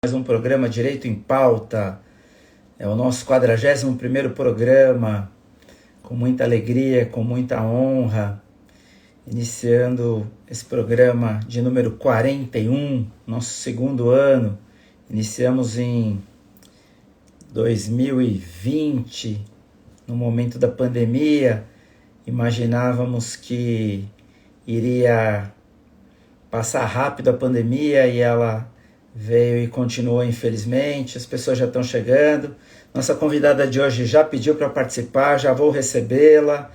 Mais um programa Direito em Pauta. É o nosso 41º programa, com muita alegria, com muita honra, iniciando esse programa de número 41, nosso segundo ano. Iniciamos em 2020, no momento da pandemia. Imaginávamos que iria passar rápido a pandemia e ela veio e continuou, infelizmente. As pessoas já estão chegando. Nossa convidada de hoje já pediu para participar, já vou recebê-la.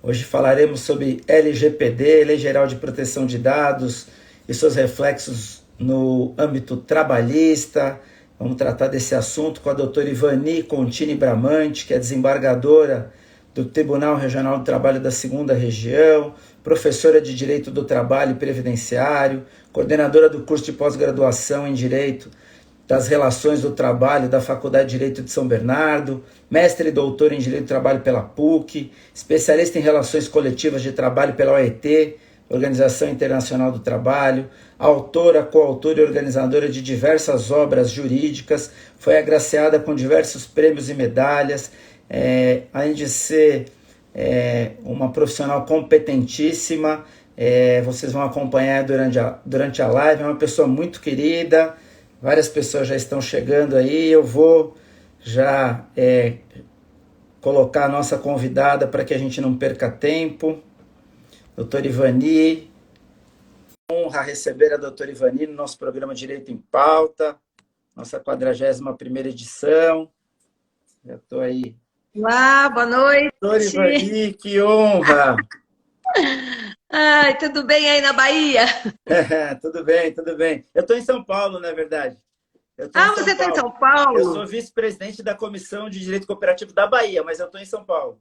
Hoje falaremos sobre LGPD, Lei Geral de Proteção de Dados, e seus reflexos no âmbito trabalhista. Vamos tratar desse assunto com a doutora Ivani Contini Bramante, que é desembargadora do Tribunal Regional do Trabalho da 2ª Região, professora de Direito do Trabalho e Previdenciário, coordenadora do curso de pós-graduação em Direito das Relações do Trabalho da Faculdade de Direito de São Bernardo, mestre e doutora em Direito do Trabalho pela PUC, especialista em Relações Coletivas de Trabalho pela OIT, Organização Internacional do Trabalho, autora, coautora e organizadora de diversas obras jurídicas, foi agraciada com diversos prêmios e medalhas, além de ser uma profissional competentíssima. Vocês vão acompanhar durante a live. É uma pessoa muito querida, várias pessoas já estão chegando aí. Eu vou já colocar a nossa convidada para que a gente não perca tempo. Doutora Ivani, honra receber a doutora Ivani no nosso programa Direito em Pauta, nossa 41ª edição. Já estou aí. Olá, boa noite. Doutora Ivani, que honra! Ai, tudo bem aí na Bahia? Tudo bem, tudo bem. Eu estou em São Paulo, na verdade. Você está em São Paulo? Eu sou vice-presidente da Comissão de Direito Cooperativo da Bahia, mas eu estou em São Paulo.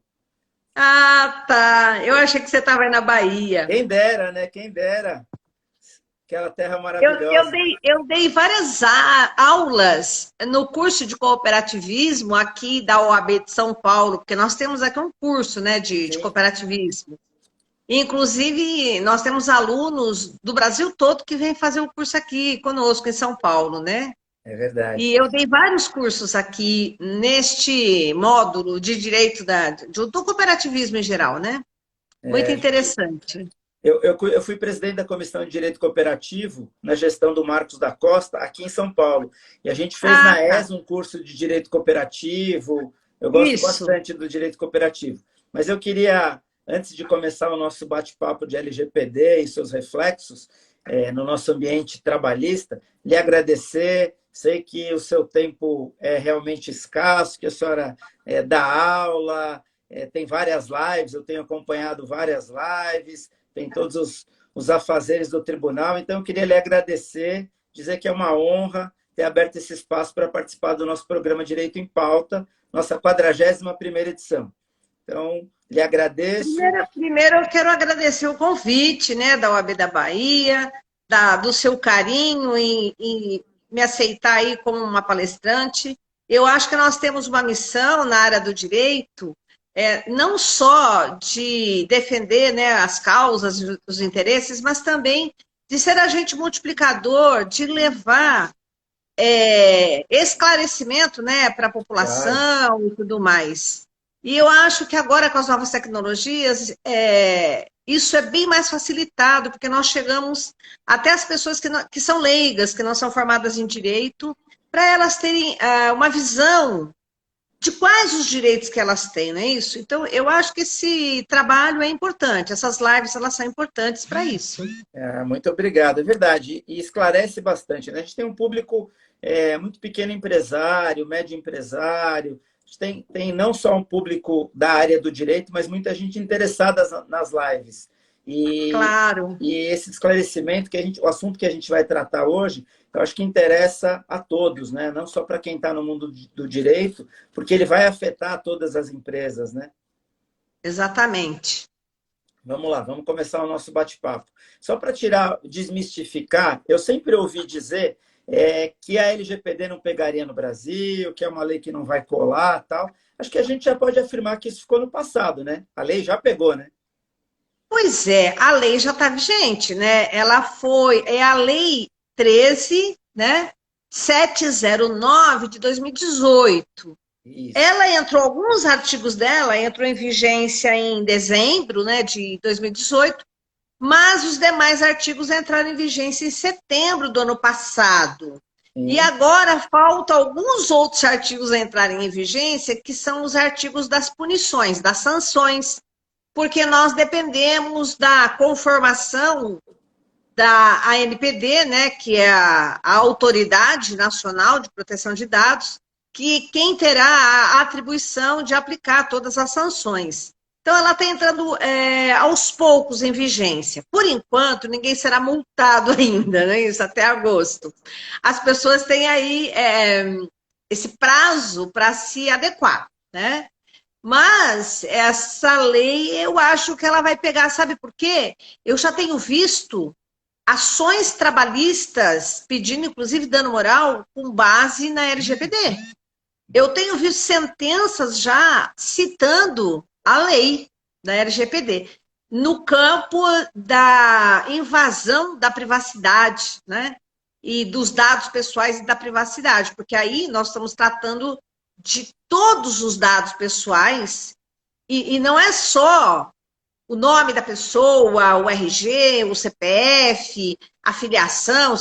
Ah, tá. Eu achei que você estava aí na Bahia. Quem dera, né? Quem dera. Aquela terra Eu maravilhosa. dei várias aulas no curso de cooperativismo aqui da OAB de São Paulo, porque nós temos aqui um curso, né, de cooperativismo. Inclusive, nós temos alunos do Brasil todo que vêm fazer o curso aqui conosco em São Paulo, né? É verdade. E eu dei vários cursos aqui neste módulo de direito do cooperativismo em geral, né? Muito interessante. Eu fui presidente da Comissão de Direito Cooperativo na gestão do Marcos da Costa, aqui em São Paulo. E a gente fez na ESA um curso de Direito Cooperativo. Eu gosto bastante do Direito Cooperativo. Mas eu queria, antes de começar o nosso bate-papo de LGPD e seus reflexos no nosso ambiente trabalhista, lhe agradecer. Sei que o seu tempo é realmente escasso, que a senhora dá aula, tem várias lives, eu tenho acompanhado várias lives, tem todos os afazeres do tribunal. Então, eu queria lhe agradecer, dizer que é uma honra ter aberto esse espaço para participar do nosso programa Direito em Pauta, nossa 41ª edição. Então, lhe agradeço. Primeiro eu quero agradecer o convite, né, da OAB da Bahia, do seu carinho em me aceitar aí como uma palestrante. Eu acho que nós temos uma missão na área do direito, não só de defender, né, as causas, os interesses, mas também de ser agente multiplicador, de levar esclarecimento, né, para a população e tudo mais. E eu acho que agora, com as novas tecnologias, isso é bem mais facilitado, porque nós chegamos até as pessoas que são leigas, que não são formadas em direito, para elas terem uma visão de quais os direitos que elas têm, não é isso? Então, eu acho que esse trabalho é importante, essas lives elas são importantes para isso. Muito obrigado, é verdade, e esclarece bastante, né? A gente tem um público muito pequeno empresário, médio empresário, a gente tem não só um público da área do direito, mas muita gente interessada nas lives. Claro. E esse esclarecimento, o assunto que a gente vai tratar hoje, eu acho que interessa a todos, né? Não só para quem está no mundo do direito, porque ele vai afetar todas as empresas, né? Exatamente. Vamos lá, vamos começar o nosso bate-papo. Só para desmistificar, eu sempre ouvi dizer que a LGPD não pegaria no Brasil, que é uma lei que não vai colar, tal. Acho que a gente já pode afirmar que isso ficou no passado, né? A lei já pegou, né? Pois é, a lei já está vigente, né? Ela é a lei 13, né? 709 de 2018. Isso. Ela entrou, alguns artigos dela entrou em vigência em dezembro, né, de 2018, mas os demais artigos entraram em vigência em setembro do ano passado. Sim. E agora faltam alguns outros artigos entrarem em vigência, que são os artigos das punições, das sanções, porque nós dependemos da conformação da ANPD, né, que é a Autoridade Nacional de Proteção de Dados, que quem terá a atribuição de aplicar todas as sanções. Então, ela está entrando aos poucos em vigência. Por enquanto, ninguém será multado ainda, né? Isso até agosto. As pessoas têm aí esse prazo para se adequar, né? Mas essa lei, eu acho que ela vai pegar, sabe por quê? Eu já tenho visto ações trabalhistas pedindo, inclusive, dano moral com base na LGPD. Eu tenho visto sentenças já citando a lei da LGPD no campo da invasão da privacidade, né? E dos dados pessoais e da privacidade, porque aí nós estamos tratando de todos os dados pessoais e não é só o nome da pessoa, o RG, o CPF, a filiação,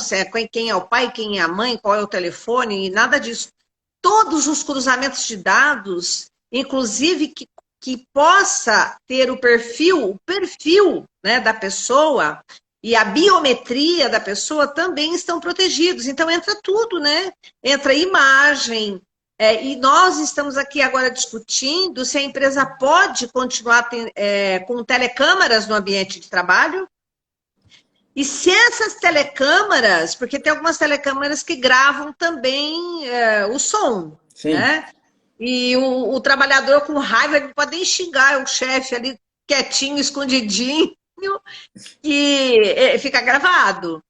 quem é o pai, quem é a mãe, qual é o telefone, nada disso. Todos os cruzamentos de dados, inclusive que possa ter o perfil, né, da pessoa e a biometria da pessoa também estão protegidos. Então, entra tudo, né? Entra imagem. E nós estamos aqui agora discutindo se a empresa pode continuar com telecâmeras no ambiente de trabalho. E se essas telecâmeras, porque tem algumas telecâmeras que gravam também o som, Sim. né? E o trabalhador com raiva, ele pode nem xingar o chefe ali quietinho, escondidinho, e fica gravado.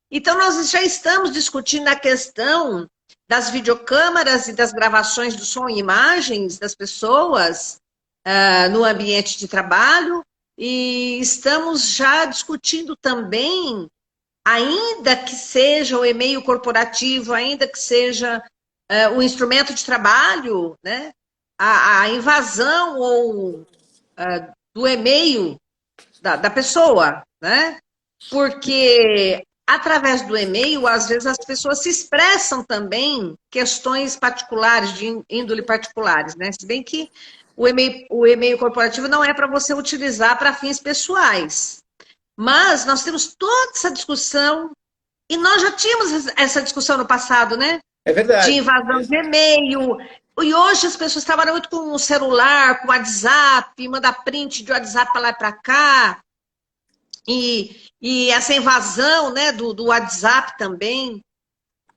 Então, nós já estamos discutindo a questão das videocâmeras e das gravações do som e imagens das pessoas no ambiente de trabalho, e estamos já discutindo também, ainda que seja o e-mail corporativo, ainda que seja o instrumento de trabalho, né, a invasão ou do e-mail da pessoa, né? Porque através do e-mail, às vezes as pessoas se expressam também questões particulares, de índole particulares, né? Se bem que o e-mail corporativo não é para você utilizar para fins pessoais. Mas nós temos toda essa discussão, e nós já tínhamos essa discussão no passado, né? É verdade. De invasão de e-mail. E hoje as pessoas trabalham muito com o celular, com o WhatsApp, manda print de WhatsApp para lá e para cá. E essa invasão, né, do WhatsApp também.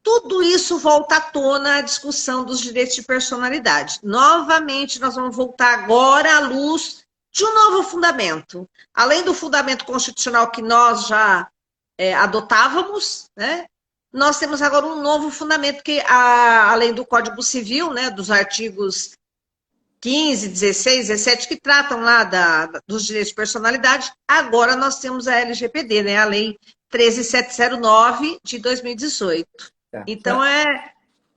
Tudo isso volta à tona a discussão dos direitos de personalidade. Novamente, nós vamos voltar agora à luz de um novo fundamento. Além do fundamento constitucional que nós já adotávamos, né? Nós temos agora um novo fundamento que, além do Código Civil, né, dos artigos 15, 16, 17, que tratam lá dos direitos de personalidade, agora nós temos a LGPD, né, a Lei 13.709 de 2018. Tá. Então,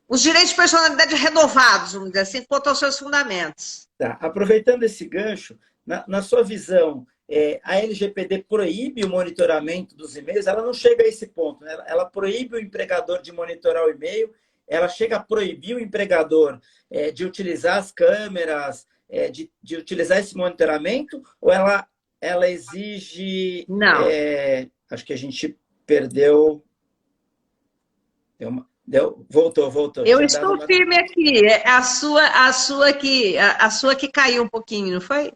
os direitos de personalidade renovados, vamos dizer assim, quanto aos seus fundamentos. Tá. Aproveitando esse gancho, na sua visão, a LGPD proíbe o monitoramento dos e-mails? Ela não chega a esse ponto, né? Ela proíbe o empregador de monitorar o e-mail, ela chega a proibir o empregador de utilizar as câmeras, de utilizar esse monitoramento, ou ela exige... Não. Acho que a gente perdeu... Voltou. Eu estou firme aqui. A sua que caiu um pouquinho, não foi?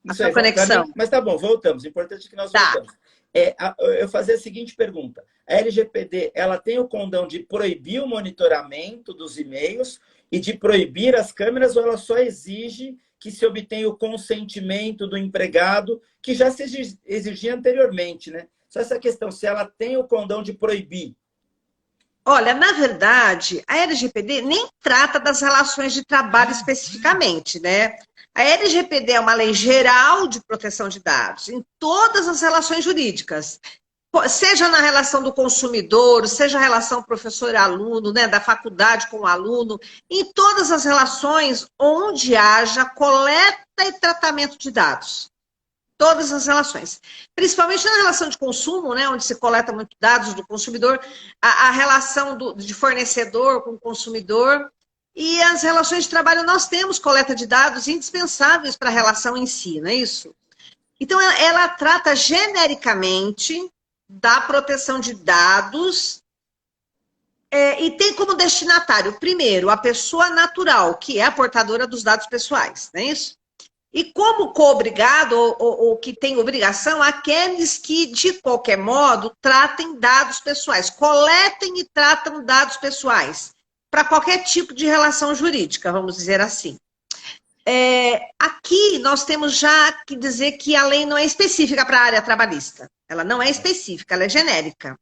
Isso a sua conexão. Mas tá bom, voltamos. O importante é que nós voltamos. Eu fazia a seguinte pergunta. A LGPD, ela tem o condão de proibir o monitoramento dos e-mails e de proibir as câmeras, ou ela só exige que se obtenha o consentimento do empregado, que já se exigia anteriormente, né? Só essa questão, se ela tem o condão de proibir. Olha, na verdade, a LGPD nem trata das relações de trabalho especificamente, né? A LGPD é uma lei geral de proteção de dados em todas as relações jurídicas. seja na relação do consumidor, seja a relação professor-aluno, né, da faculdade com o aluno, em todas as relações onde haja coleta e tratamento de dados. Todas as relações. Principalmente na relação de consumo, né, onde se coleta muitos dados do consumidor, a relação de fornecedor com consumidor e as relações de trabalho. Nós temos coleta de dados indispensáveis para a relação em si, não é isso? Então, ela trata genericamente da proteção de dados e tem como destinatário, primeiro, a pessoa natural, que é a portadora dos dados pessoais, não é isso? E como co-obrigado, ou que tem obrigação, aqueles que, de qualquer modo, tratem dados pessoais, coletem e tratam dados pessoais, para qualquer tipo de relação jurídica, vamos dizer assim. Aqui nós temos já que dizer que a lei não é específica para a área trabalhista. Ela não é específica, ela é genérica.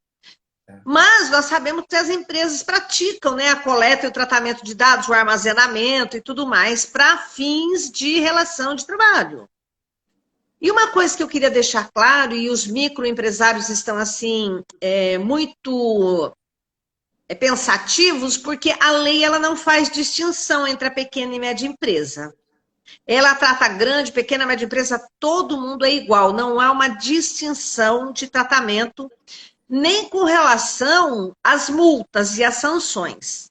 Mas nós sabemos que as empresas praticam, né, a coleta e o tratamento de dados, o armazenamento e tudo mais, para fins de relação de trabalho. E uma coisa que eu queria deixar claro, e os microempresários estão assim, muito pensativos, porque a lei ela não faz distinção entre a pequena e média empresa. Ela trata grande, pequena, média empresa, todo mundo é igual, não há uma distinção de tratamento, nem com relação às multas e às sanções.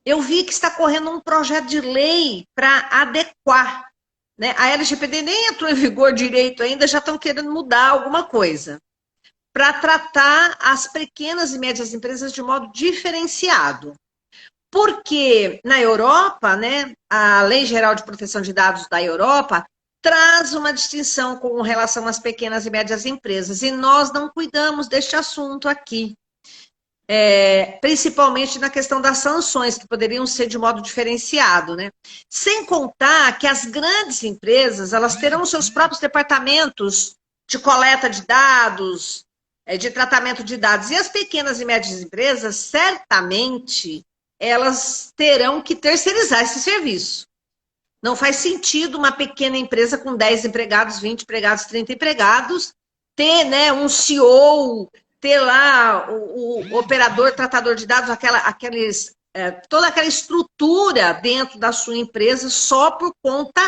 Eu vi que está correndo um projeto de lei para adequar, né? A LGPD nem entrou em vigor direito ainda, já estão querendo mudar alguma coisa, para tratar as pequenas e médias empresas de modo diferenciado. Porque na Europa, né, a Lei Geral de Proteção de Dados da Europa traz uma distinção com relação às pequenas e médias empresas, e nós não cuidamos deste assunto aqui, principalmente na questão das sanções, que poderiam ser de modo diferenciado, né? Sem contar que as grandes empresas, elas terão seus próprios departamentos de coleta de dados, de tratamento de dados, e as pequenas e médias empresas, certamente, elas terão que terceirizar esse serviço. Não faz sentido uma pequena empresa com 10 empregados, 20 empregados, 30 empregados, ter, né, um CEO, ter lá o operador, tratador de dados, toda aquela estrutura dentro da sua empresa só por conta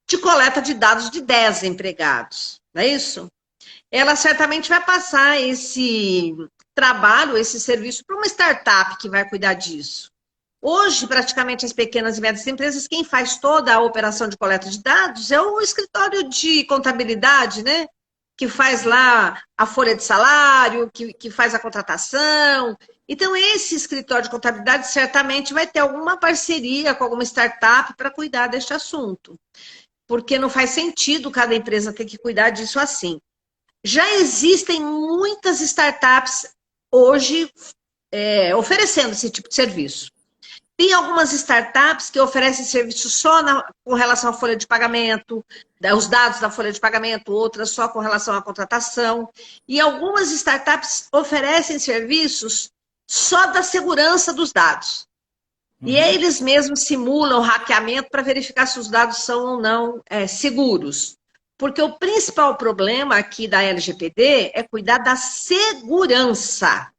de coleta de dados de 10 empregados. Não é isso? Ela certamente vai passar esse trabalho, esse serviço para uma startup que vai cuidar disso. Hoje, praticamente, as pequenas e médias empresas, quem faz toda a operação de coleta de dados é o escritório de contabilidade, né? Que faz lá a folha de salário, que faz a contratação. Então, esse escritório de contabilidade certamente vai ter alguma parceria com alguma startup para cuidar deste assunto. Porque não faz sentido cada empresa ter que cuidar disso assim. Já existem muitas startups hoje oferecendo esse tipo de serviço. Tem algumas startups que oferecem serviço só com relação à folha de pagamento, os dados da folha de pagamento, outras só com relação à contratação. E algumas startups oferecem serviços só da segurança dos dados. E eles mesmos simulam hackeamento para verificar se os dados são ou não seguros. Porque o principal problema aqui da LGPD é cuidar da segurança,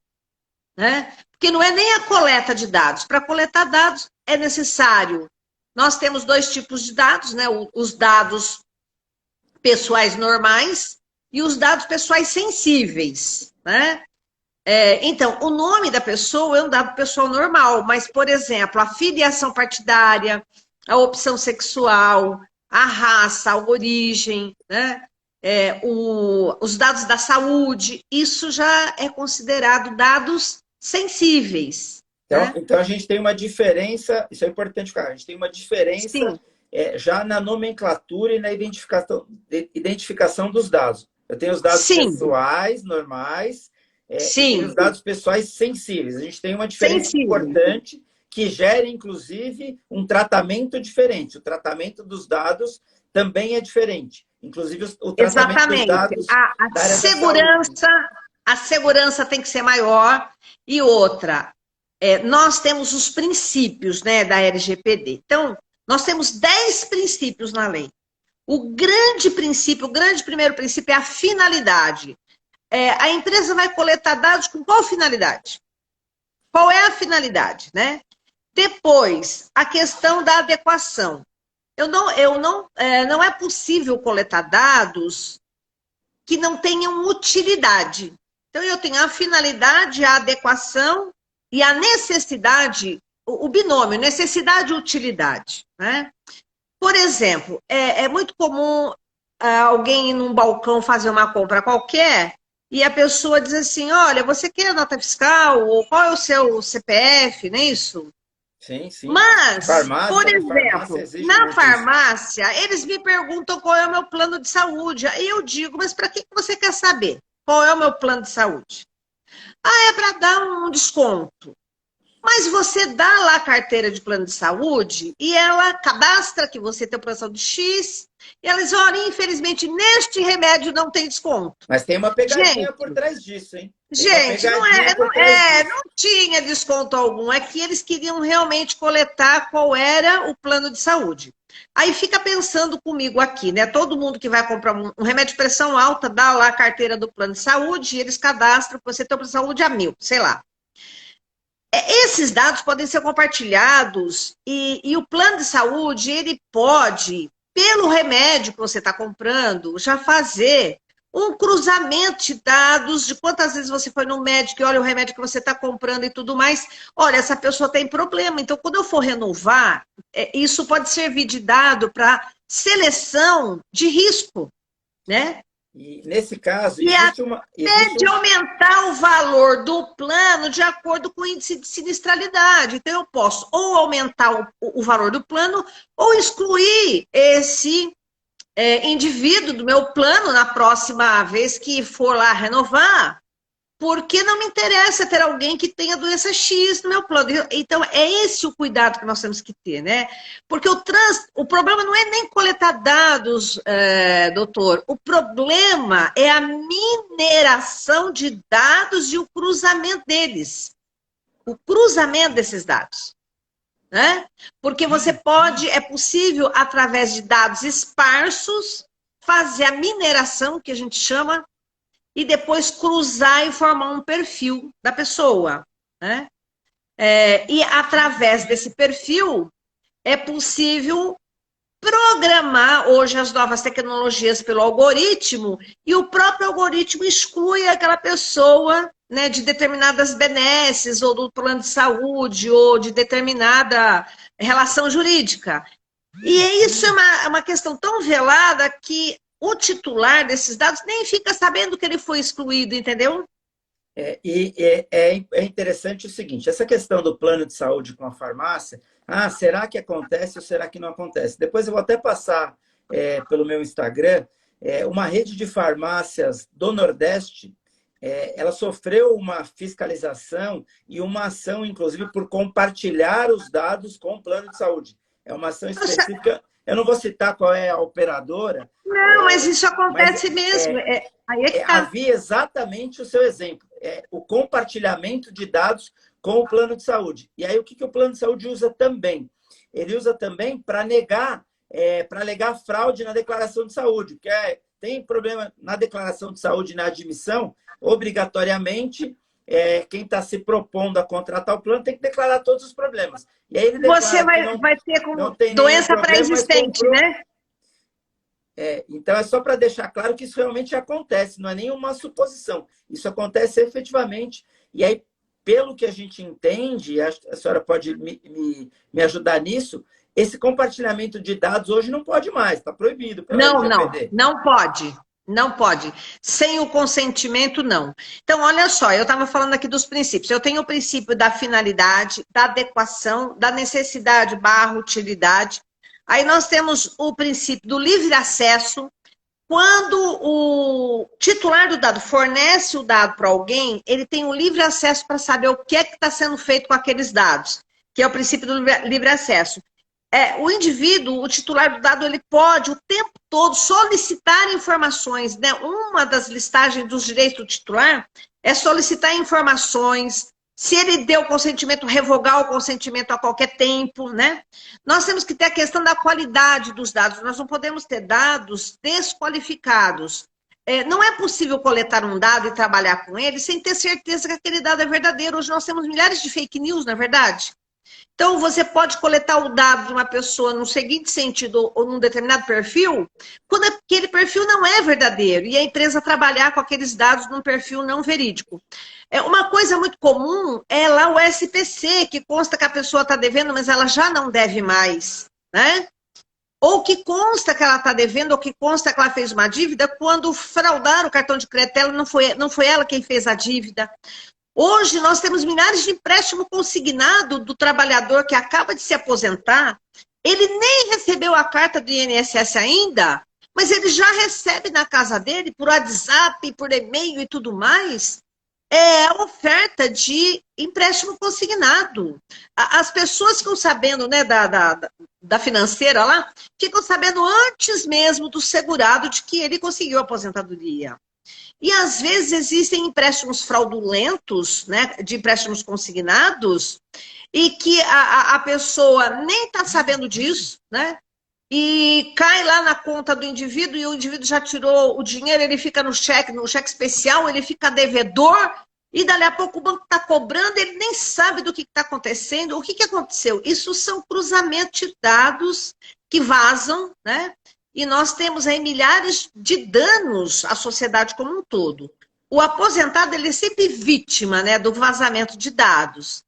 né? Porque não é nem a coleta de dados. Para coletar dados é necessário. Nós temos 2 tipos de dados, né? Os dados pessoais normais e os dados pessoais sensíveis, né? Então, o nome da pessoa é um dado pessoal normal, mas, por exemplo, a filiação partidária, a opção sexual, a raça, a origem, né? Os dados da saúde, isso já é considerado dados sensíveis. Então a gente tem uma diferença, isso é importante, cara, a gente tem uma diferença já na nomenclatura e na identificação dos dados. Eu tenho os dados pessoais, normais, e os dados pessoais sensíveis. A gente tem uma diferença importante que gera, inclusive, um tratamento diferente. O tratamento dos dados também é diferente. Inclusive, o tratamento dos dados... A segurança tem que ser maior. E outra, nós temos os princípios, né, da LGPD. Então, nós temos 10 princípios na lei. O grande primeiro princípio é a finalidade. a empresa vai coletar dados com qual finalidade? Qual é a finalidade, né? Depois, a questão da adequação. Não é possível coletar dados que não tenham utilidade. Então, eu tenho a finalidade, a adequação e a necessidade, o binômio, necessidade e utilidade, né? Por exemplo, é muito comum alguém ir num balcão fazer uma compra qualquer e a pessoa diz assim, olha, você quer nota fiscal? Ou qual é o seu CPF, não é isso? Sim, sim. Mas, Farmácia, por na farmácia exemplo, existe na muito isso. farmácia, eles me perguntam qual é o meu plano de saúde. Aí eu digo, mas para que você quer saber? Qual é o meu plano de saúde? Ah, é para dar um desconto. Mas você dá lá a carteira de plano de saúde e ela cadastra que você tem a plano de saúde X e ela diz, olha, infelizmente, neste remédio não tem desconto. Mas tem uma pegadinha Gente, por trás disso, hein? Tem uma Gente, pegadinha por trás disso. não tinha desconto algum. É que eles queriam realmente coletar qual era o plano de saúde. Aí fica pensando comigo aqui, né? Todo mundo que vai comprar um remédio de pressão alta, dá lá a carteira do plano de saúde e eles cadastram que você tem o plano de saúde a 1.000, sei lá. Esses dados podem ser compartilhados e o plano de saúde, ele pode, pelo remédio que você está comprando, já fazer um cruzamento de dados de quantas vezes você foi no médico e olha o remédio que você está comprando e tudo mais. Olha, essa pessoa tem problema. Então, quando eu for renovar, isso pode servir de dado para seleção de risco, né? E nesse caso, E existe uma. até de aumentar o valor do plano de acordo com o índice de sinistralidade. Então, eu posso ou aumentar o valor do plano ou excluir esse indivíduo do meu plano na próxima vez que for lá renovar, porque não me interessa ter alguém que tenha doença X no meu plano. Então, é esse o cuidado que nós temos que ter, né? Porque o problema não é nem coletar dados, doutor. O problema é a mineração de dados e o cruzamento deles. O cruzamento desses dados. Né? Porque é possível, através de dados esparsos, fazer a mineração, que a gente chama, e depois cruzar e formar um perfil da pessoa. Né? E através desse perfil, é possível programar hoje as novas tecnologias pelo algoritmo, e o próprio algoritmo exclui aquela pessoa, né, de determinadas benesses, ou do plano de saúde, ou de determinada relação jurídica. E isso é uma questão tão velada que o titular desses dados nem fica sabendo que ele foi excluído, entendeu? É interessante o seguinte, essa questão do plano de saúde com a farmácia, será que acontece ou será que não acontece? Depois eu vou até passar pelo meu Instagram, uma rede de farmácias do Nordeste, ela sofreu uma fiscalização e uma ação, inclusive, por compartilhar os dados com o plano de saúde. É uma ação específica, eu não vou citar qual é a operadora. Não, mas isso acontece mesmo. Aí é que tá. Havia exatamente o seu exemplo, o compartilhamento de dados com o plano de saúde. E aí o que o plano de saúde usa também? Ele usa também para negar, alegar fraude na declaração de saúde, porque tem problema na declaração de saúde e na admissão, obrigatoriamente, quem está se propondo a contratar o plano tem que declarar todos os problemas. E aí ele você vai ter com doença pré-existente, né? Então, é só para deixar claro que isso realmente acontece, não é nenhuma suposição. Isso acontece efetivamente. E aí, pelo que a gente entende, a senhora pode me ajudar nisso, esse compartilhamento de dados hoje não pode mais, está proibido pela LGPD. Não pode. Não pode. Sem o consentimento, não. Então, olha só, eu estava falando aqui dos princípios. Eu tenho o princípio da finalidade, da adequação, da necessidade / utilidade. Aí nós temos o princípio do livre acesso. Quando o titular do dado fornece o dado para alguém, ele tem o livre acesso para saber o que está sendo feito com aqueles dados, que é o princípio do livre acesso. O indivíduo, o titular do dado, ele pode o tempo todo solicitar informações, né? Uma das listagens dos direitos do titular é solicitar informações, se ele deu consentimento, revogar o consentimento a qualquer tempo, né? Nós temos que ter a questão da qualidade dos dados, nós não podemos ter dados desqualificados. não é possível coletar um dado e trabalhar com ele sem ter certeza que aquele dado é verdadeiro. Hoje nós temos milhares de fake news, não é verdade? Então, você pode coletar o dado de uma pessoa no seguinte sentido, ou num determinado perfil, quando aquele perfil não é verdadeiro, e a empresa trabalhar com aqueles dados num perfil não verídico. Uma coisa muito comum é lá o SPC, que consta que a pessoa está devendo, mas ela já não deve mais, né? Ou que consta que ela está devendo, ou que consta que ela fez uma dívida, quando fraudar o cartão de crédito dela, não foi ela quem fez a dívida. Hoje nós temos milhares de empréstimo consignado do trabalhador que acaba de se aposentar, ele nem recebeu a carta do INSS ainda, mas ele já recebe na casa dele, por WhatsApp, por e-mail e tudo mais, a oferta de empréstimo consignado. As pessoas ficam sabendo, né, da financeira lá, ficam sabendo antes mesmo do segurado de que ele conseguiu a aposentadoria. E, às vezes, existem empréstimos fraudulentos, né, de empréstimos consignados, e que a pessoa nem está sabendo disso, né, e cai lá na conta do indivíduo, e o indivíduo já tirou o dinheiro, ele fica no cheque especial, ele fica devedor, e dali a pouco o banco está cobrando, ele nem sabe do que está acontecendo. O que aconteceu? Isso são cruzamentos de dados que vazam, né? E nós temos aí milhares de danos à sociedade como um todo. O aposentado, ele é sempre vítima, né, do vazamento de dados.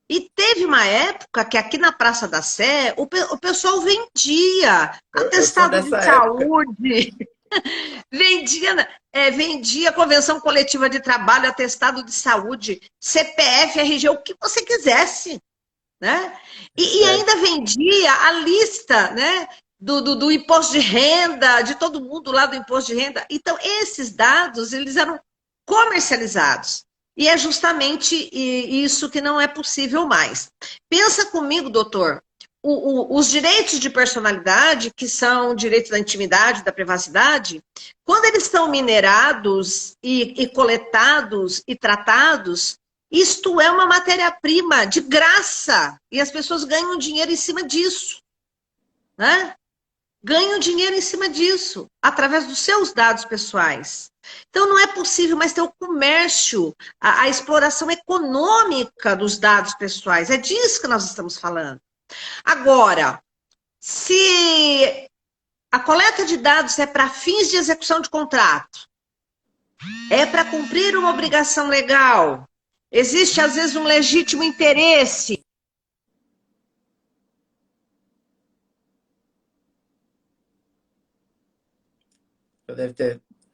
E teve uma época que aqui na Praça da Sé, o pessoal vendia atestado de saúde, vendia convenção coletiva de trabalho, atestado de saúde, CPF, RG, o que você quisesse, né? E ainda vendia a lista, né, do imposto de renda, de todo mundo lá do imposto de renda. Então, esses dados, eles eram comercializados. E é justamente isso que não é possível mais. Pensa comigo, doutor, os direitos de personalidade, que são direitos da intimidade, da privacidade, quando eles são minerados e coletados e tratados, isto é uma matéria-prima de graça. E as pessoas ganham dinheiro em cima disso, né? Ganham dinheiro em cima disso, através dos seus dados pessoais. Então, não é possível mais ter o comércio, a exploração econômica dos dados pessoais. É disso que nós estamos falando. Agora, se a coleta de dados é para fins de execução de contrato, é para cumprir uma obrigação legal, existe, às vezes, um legítimo interesse.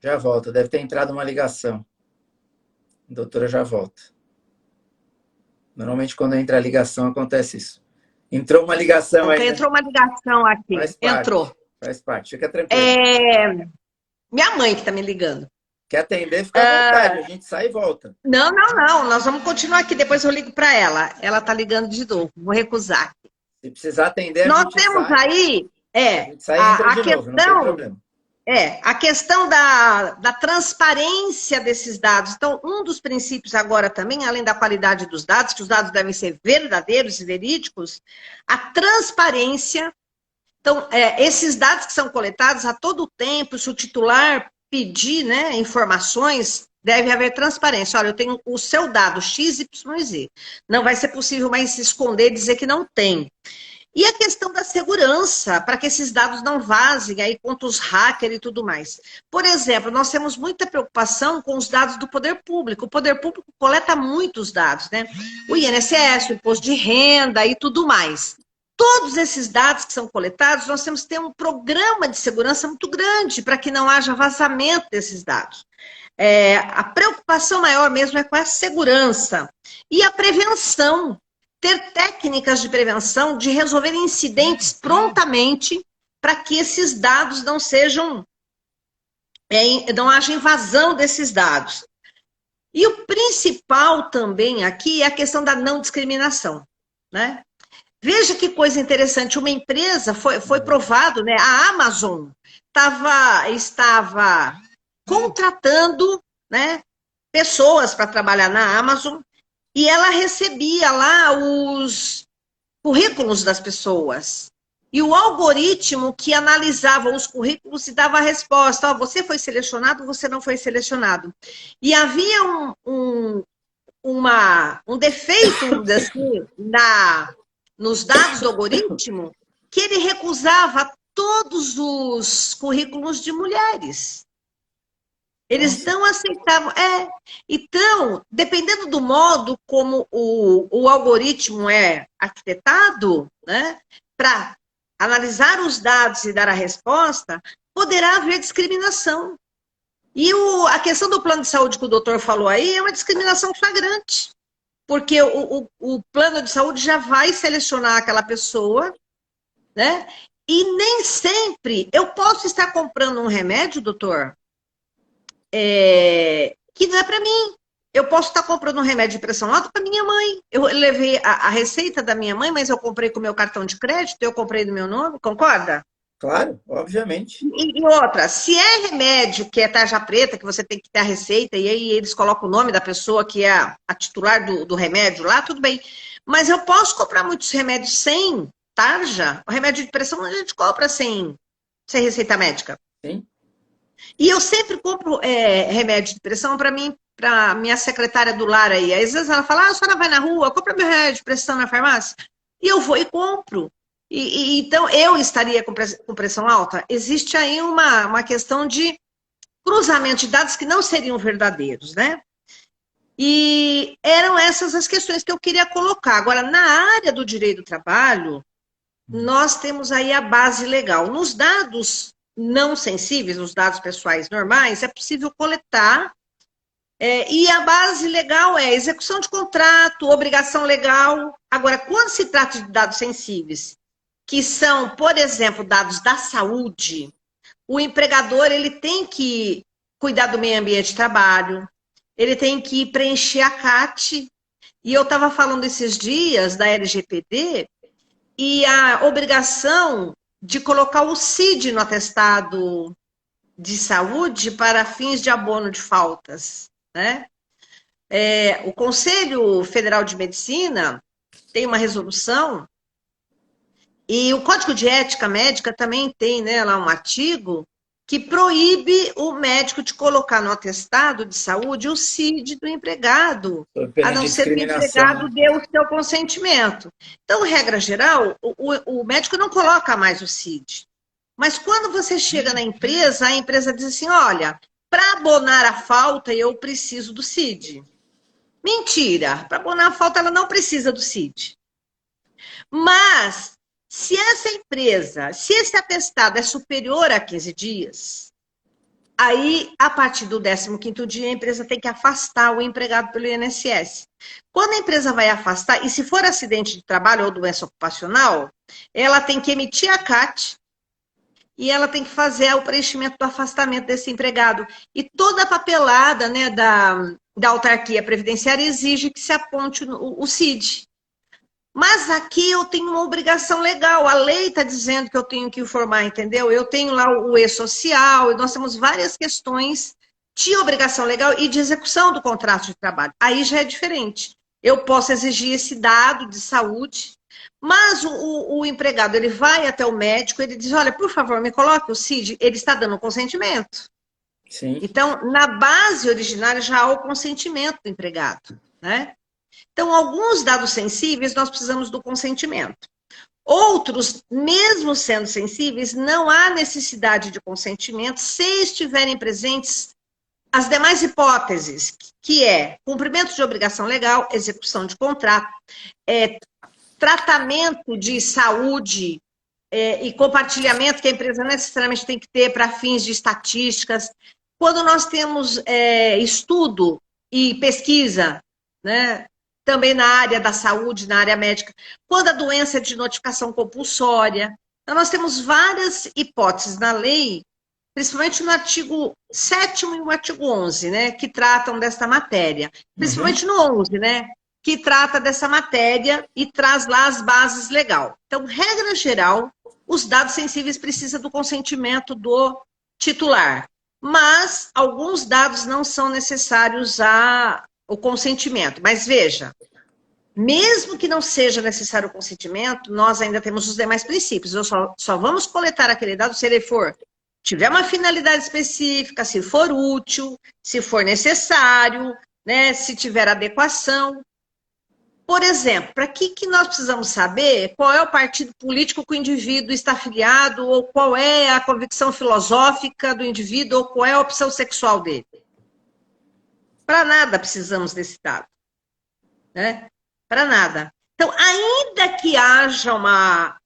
Já volta, deve ter entrado uma ligação. A doutora já volta. Normalmente, quando entra a ligação, acontece isso. Entrou uma ligação aí. Entrou uma ligação aqui. Entrou. Faz parte, fica tranquilo. Minha mãe que está me ligando. Quer atender, fica à vontade, a gente sai e volta. Não, nós vamos continuar aqui, depois eu ligo para ela. Ela está ligando de novo, vou recusar. Se precisar atender, nós temos sai. Aí a gente sai e entra de novo, não tem problema. A questão da transparência desses dados. Então, um dos princípios agora também, além da qualidade dos dados, que os dados devem ser verdadeiros e verídicos, a transparência. Então, esses dados que são coletados a todo tempo, se o titular pedir, né, informações, deve haver transparência. Olha, eu tenho o seu dado XYZ. Não vai ser possível mais se esconder e dizer que não tem. E a questão da segurança, para que esses dados não vazem aí contra os hackers e tudo mais. Por exemplo, nós temos muita preocupação com os dados do poder público. O poder público coleta muitos dados, né? O INSS, o imposto de renda e tudo mais. Todos esses dados que são coletados, nós temos que ter um programa de segurança muito grande para que não haja vazamento desses dados. A preocupação maior mesmo é com a segurança e a prevenção. Ter técnicas de prevenção, de resolver incidentes prontamente, para que esses dados não sejam, não haja invasão desses dados. E o principal também aqui é a questão da não discriminação, né? Veja que coisa interessante, uma empresa, foi provado, né? A Amazon estava contratando, né, pessoas para trabalhar na Amazon, e ela recebia lá os currículos das pessoas. e o algoritmo que analisava os currículos e dava a resposta, ó, você foi selecionado, você não foi selecionado. E havia um defeito, vamos dizer assim, nos dados do algoritmo, que ele recusava todos os currículos de mulheres. Eles não aceitavam. Então, dependendo do modo como o algoritmo é arquitetado, né, para analisar os dados e dar a resposta, poderá haver discriminação. E a questão do plano de saúde que o doutor falou aí é uma discriminação flagrante, porque o plano de saúde já vai selecionar aquela pessoa, né? E nem sempre eu posso estar comprando um remédio, doutor, que não é para mim. Eu posso estar comprando um remédio de pressão alta para minha mãe. Eu levei a receita da minha mãe, mas eu comprei com o meu cartão de crédito, eu comprei no meu nome, concorda? Claro, obviamente. E outra, se é remédio que é tarja preta, que você tem que ter a receita, e aí eles colocam o nome da pessoa que é a titular do remédio lá, tudo bem. Mas eu posso comprar muitos remédios sem tarja. O remédio de pressão a gente compra sem receita médica. Sim. E eu sempre compro remédio de pressão para mim, para minha secretária do lar aí. Às vezes ela fala, a senhora vai na rua, compra meu remédio de pressão na farmácia. E eu vou e compro. Então, eu estaria com pressão alta? Existe aí uma questão de cruzamento de dados que não seriam verdadeiros, né? E eram essas as questões que eu queria colocar. Agora, na área do direito do trabalho, nós temos aí a base legal. Nos dados não sensíveis, nos dados pessoais normais, é possível coletar, e a base legal é execução de contrato, obrigação legal. Agora, quando se trata de dados sensíveis, que são, por exemplo, dados da saúde, o empregador ele tem que cuidar do meio ambiente de trabalho, ele tem que preencher a CAT, e eu estava falando esses dias da LGPD, e a obrigação de colocar o CID no atestado de saúde para fins de abono de faltas, né? O Conselho Federal de Medicina tem uma resolução, e o Código de Ética Médica também tem, né, lá um artigo que proíbe o médico de colocar no atestado de saúde o CID do empregado, a não ser que o empregado dê o seu consentimento. Então, regra geral, o médico não coloca mais o CID. Mas quando você chega na empresa, a empresa diz assim, olha, para abonar a falta, eu preciso do CID. Mentira, para abonar a falta, ela não precisa do CID. Mas, se essa empresa, se esse atestado é superior a 15 dias, aí, a partir do 15º dia, a empresa tem que afastar o empregado pelo INSS. Quando a empresa vai afastar, e se for acidente de trabalho ou doença ocupacional, ela tem que emitir a CAT e ela tem que fazer o preenchimento do afastamento desse empregado. E toda a papelada, né, da autarquia previdenciária exige que se aponte o CID. Mas aqui eu tenho uma obrigação legal, a lei está dizendo que eu tenho que informar, entendeu? Eu tenho lá o e-social, e nós temos várias questões de obrigação legal e de execução do contrato de trabalho. Aí já é diferente. Eu posso exigir esse dado de saúde, mas o empregado, ele vai até o médico, ele diz, olha, por favor, me coloque o CID, ele está dando consentimento. Sim. Então, na base originária já há o consentimento do empregado, né? Então, alguns dados sensíveis, nós precisamos do consentimento. Outros, mesmo sendo sensíveis, não há necessidade de consentimento se estiverem presentes as demais hipóteses, que é cumprimento de obrigação legal, execução de contrato, tratamento de saúde e compartilhamento que a empresa necessariamente tem que ter para fins de estatísticas. Quando nós temos estudo e pesquisa, né, também na área da saúde, na área médica, quando a doença é de notificação compulsória. Então, nós temos várias hipóteses na lei, principalmente no artigo 7º e no artigo 11, né, que tratam dessa matéria. Principalmente no 11, né, que trata dessa matéria e traz lá as bases legais. Então, regra geral, os dados sensíveis precisam do consentimento do titular, mas alguns dados não são necessários o consentimento. Mas veja, Mesmo que não seja necessário o consentimento, nós ainda temos os demais princípios. Só vamos coletar aquele dado se ele tiver uma finalidade específica, se for útil, se for necessário, né, se tiver adequação. Por exemplo, para que nós precisamos saber qual é o partido político que o indivíduo está afiliado, ou qual é a convicção filosófica do indivíduo, ou qual é a opção sexual dele? Para nada precisamos desse dado, né? Para nada. Então, ainda que haja uma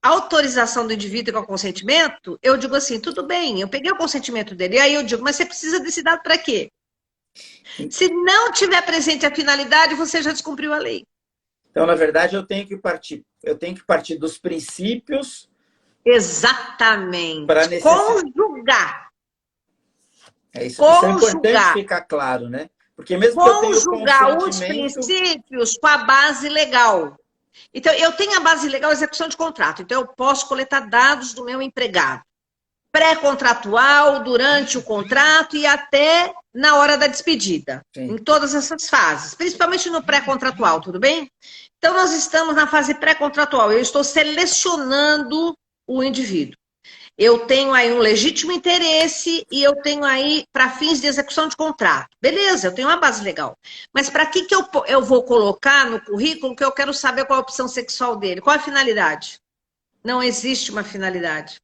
autorização do indivíduo com consentimento, eu digo assim, tudo bem, eu peguei o consentimento dele, e aí eu digo, mas você precisa desse dado para quê? Se não tiver presente a finalidade, você já descumpriu a lei. Então, na verdade, eu tenho que partir dos princípios. Exatamente. Para conjugar. Isso é importante ficar claro, né? Porque mesmo que eu tenha conjugar os princípios com a base legal. Então, eu tenho a base legal, execução de contrato. Então, eu posso coletar dados do meu empregado. Pré-contratual, durante o contrato e até na hora da despedida. Sim. Em todas essas fases. Principalmente no pré-contratual, tudo bem? Então, nós estamos na fase pré-contratual. Eu estou selecionando o indivíduo. Eu tenho aí um legítimo interesse e eu tenho aí para fins de execução de contrato. Beleza, eu tenho uma base legal. Mas para que eu vou colocar no currículo que eu quero saber qual é a opção sexual dele? Qual a finalidade? Não existe uma finalidade.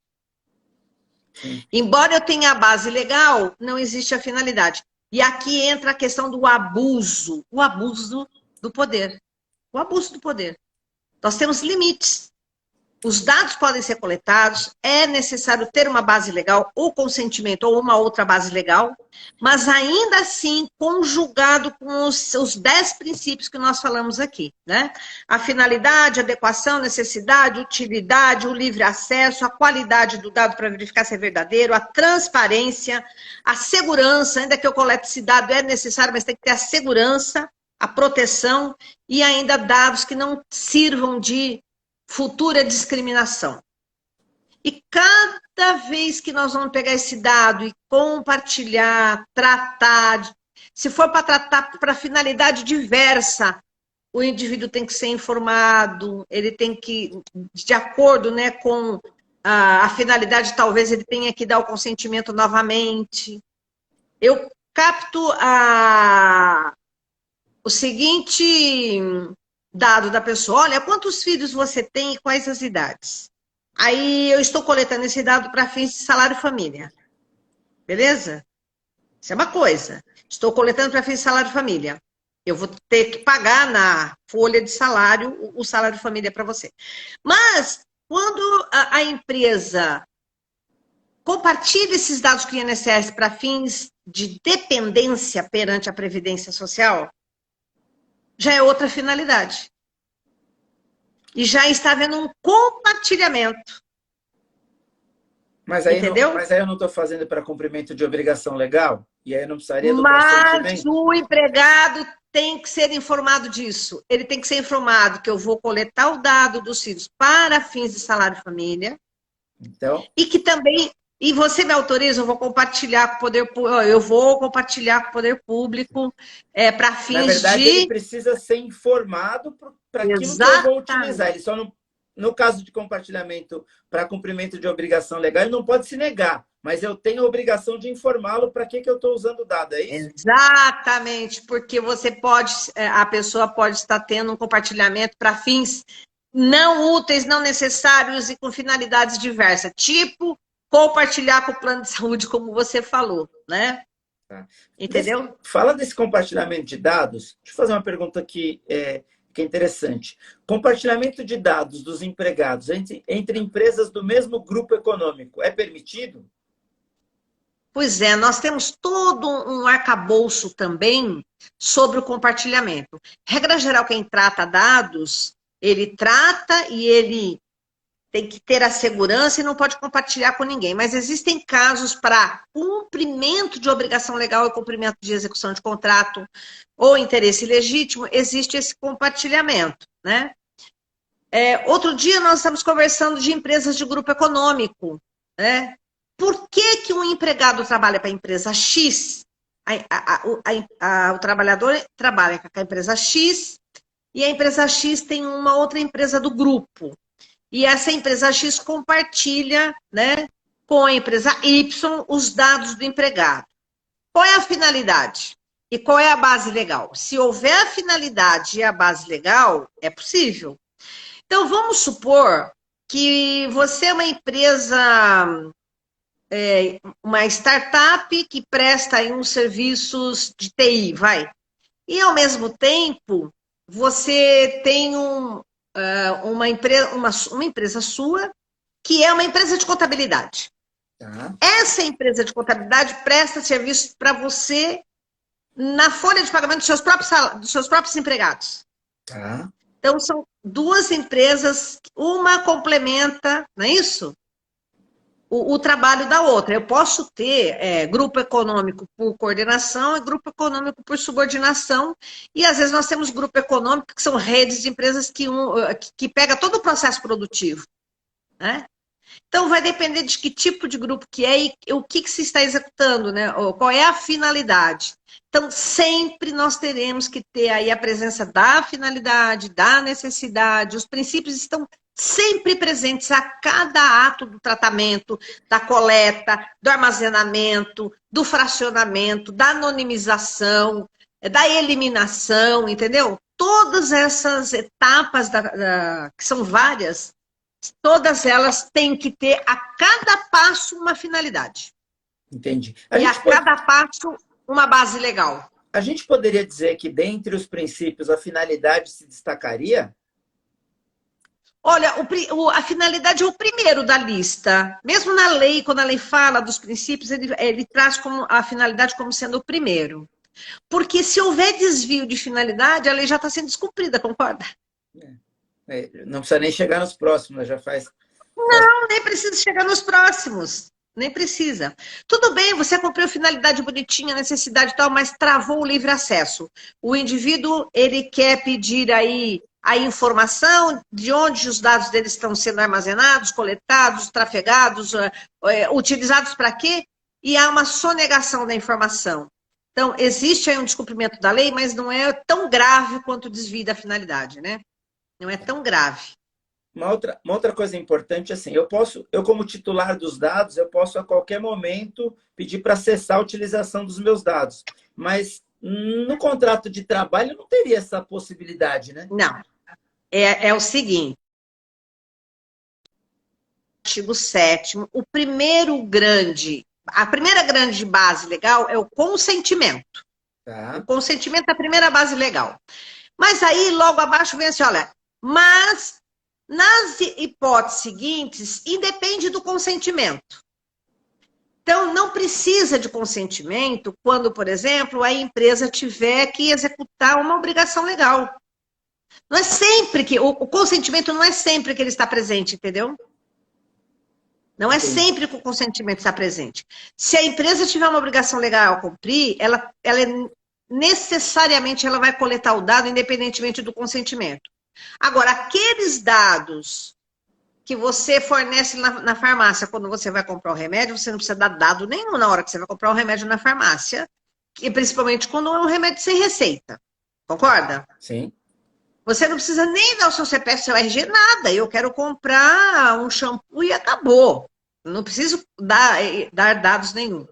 Sim. Embora eu tenha a base legal, não existe a finalidade. E aqui entra a questão do abuso. O abuso do poder. O abuso do poder. Nós temos limites. Os dados podem ser coletados, é necessário ter uma base legal, ou consentimento, ou uma outra base legal, mas ainda assim conjugado com os 10 princípios que nós falamos aqui, né? A finalidade, adequação, necessidade, utilidade, o livre acesso, a qualidade do dado para verificar se é verdadeiro, a transparência, a segurança, ainda que eu colete esse dado é necessário, mas tem que ter a segurança, a proteção e ainda dados que não sirvam de futura discriminação. E cada vez que nós vamos pegar esse dado e compartilhar, tratar, se for para tratar para finalidade diversa, o indivíduo tem que ser informado, ele tem que, de acordo, né, com a finalidade, talvez ele tenha que dar o consentimento novamente. Eu capto o seguinte dado da pessoa, olha, quantos filhos você tem e quais as idades? Aí eu estou coletando esse dado para fins de salário e família. Beleza? Isso é uma coisa. Estou coletando para fins de salário e família. Eu vou ter que pagar na folha de salário o salário de família para você. Mas, quando a empresa compartilha esses dados com o INSS para fins de dependência perante a Previdência Social, já é outra finalidade. E já está havendo um compartilhamento. Mas aí, entendeu? Mas aí eu não estou fazendo para cumprimento de obrigação legal? E aí eu não precisaria do consentimento? Mas consentimento? O empregado tem que ser informado disso. Ele tem que ser informado que eu vou coletar o dado dos filhos para fins de salário e família. Então... E que também... E você me autoriza, eu vou compartilhar com o poder público para fins de... Na verdade, ele precisa ser informado para aquilo que eu vou utilizar. Ele só não, no caso de compartilhamento para cumprimento de obrigação legal, ele não pode se negar, mas eu tenho a obrigação de informá-lo para que eu estou usando o dado, é isso? Exatamente, porque a pessoa pode estar tendo um compartilhamento para fins não úteis, não necessários e com finalidades diversas, tipo compartilhar com o plano de saúde, como você falou, né? Tá. Entendeu? Fala desse compartilhamento de dados. Deixa eu fazer uma pergunta que é interessante. Compartilhamento de dados dos empregados entre empresas do mesmo grupo econômico é permitido? Pois é, nós temos todo um arcabouço também sobre o compartilhamento. Regra geral, quem trata dados, ele trata e ele tem que ter a segurança e não pode compartilhar com ninguém. Mas existem casos para cumprimento de obrigação legal e cumprimento de execução de contrato ou interesse legítimo, existe esse compartilhamento, né? Outro dia nós estamos conversando de empresas de grupo econômico, né? Por que um empregado trabalha para a empresa X, o trabalhador trabalha com a empresa X, e a empresa X tem uma outra empresa do grupo. E essa empresa X compartilha, né, com a empresa Y os dados do empregado. Qual é a finalidade? E qual é a base legal? Se houver a finalidade e a base legal, é possível. Então, vamos supor que você é uma empresa, uma startup que presta aí uns serviços de TI, vai. E, ao mesmo tempo, você tem uma empresa sua, que é uma empresa de contabilidade. Tá. Essa empresa de contabilidade presta serviço para você na folha de pagamento dos seus próprios empregados. Tá. Então, são duas empresas, uma complementa, não é isso? O trabalho da outra. Eu posso ter grupo econômico por coordenação e grupo econômico por subordinação, e às vezes nós temos grupo econômico que são redes de empresas que pega todo o processo produtivo, né? Então, vai depender de que tipo de grupo que é e o que se está executando, né? Qual é a finalidade. Então, sempre nós teremos que ter aí a presença da finalidade, da necessidade, os princípios estão sempre presentes a cada ato do tratamento, da coleta, do armazenamento, do fracionamento, da anonimização, da eliminação, entendeu? Todas essas etapas, que são várias, todas elas têm que ter a cada passo uma finalidade. Entendi. E a cada passo uma base legal. A gente poderia dizer que dentre os princípios a finalidade se destacaria? Olha, a finalidade é o primeiro da lista. Mesmo na lei, quando a lei fala dos princípios, ele traz como a finalidade como sendo o primeiro. Porque se houver desvio de finalidade, a lei já está sendo descumprida, concorda? Não precisa nem chegar nos próximos, já faz... Não, nem precisa chegar nos próximos. Nem precisa. Tudo bem, você cumpriu finalidade bonitinha, necessidade e tal, mas travou o livre acesso. O indivíduo, ele quer pedir aí a informação de onde os dados deles estão sendo armazenados, coletados, trafegados, utilizados para quê? E há uma sonegação da informação. Então, existe aí um descumprimento da lei, mas não é tão grave quanto o desvio da finalidade, né? Não é tão grave. Uma outra coisa importante, assim, eu como titular dos dados, eu posso a qualquer momento pedir para cessar a utilização dos meus dados. Mas no contrato de trabalho não teria essa possibilidade, né? Não. É o seguinte. Artigo 7º, a primeira grande base legal é o consentimento. Tá. O consentimento é a primeira base legal. Mas aí, logo abaixo, vem assim, olha, mas nas hipóteses seguintes, independe do consentimento. Então, não precisa de consentimento quando, por exemplo, a empresa tiver que executar uma obrigação legal. Não é sempre que... O consentimento não é sempre que ele está presente, entendeu? Não é sempre que o consentimento está presente. Se a empresa tiver uma obrigação legal a cumprir, necessariamente ela vai coletar o dado independentemente do consentimento. Agora, aqueles dados que você fornece na farmácia quando você vai comprar o remédio, você não precisa dar dado nenhum na hora que você vai comprar o remédio na farmácia, e principalmente quando é um remédio sem receita. Concorda? Sim. Você não precisa nem dar o seu CPF, seu RG, nada. Eu quero comprar um shampoo e acabou. Não preciso dar dados nenhum.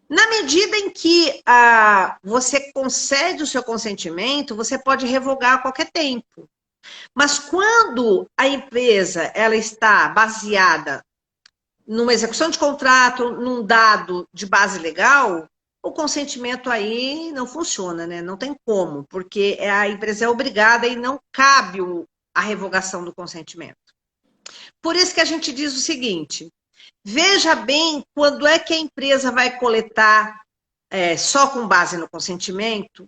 Na medida em que você concede o seu consentimento, você pode revogar a qualquer tempo. Mas quando a empresa ela está baseada numa execução de contrato, num dado de base legal, o consentimento aí não funciona, né? Não tem como, porque a empresa é obrigada e não cabe a revogação do consentimento. Por isso que a gente diz o seguinte, veja bem quando é que a empresa vai coletar só com base no consentimento.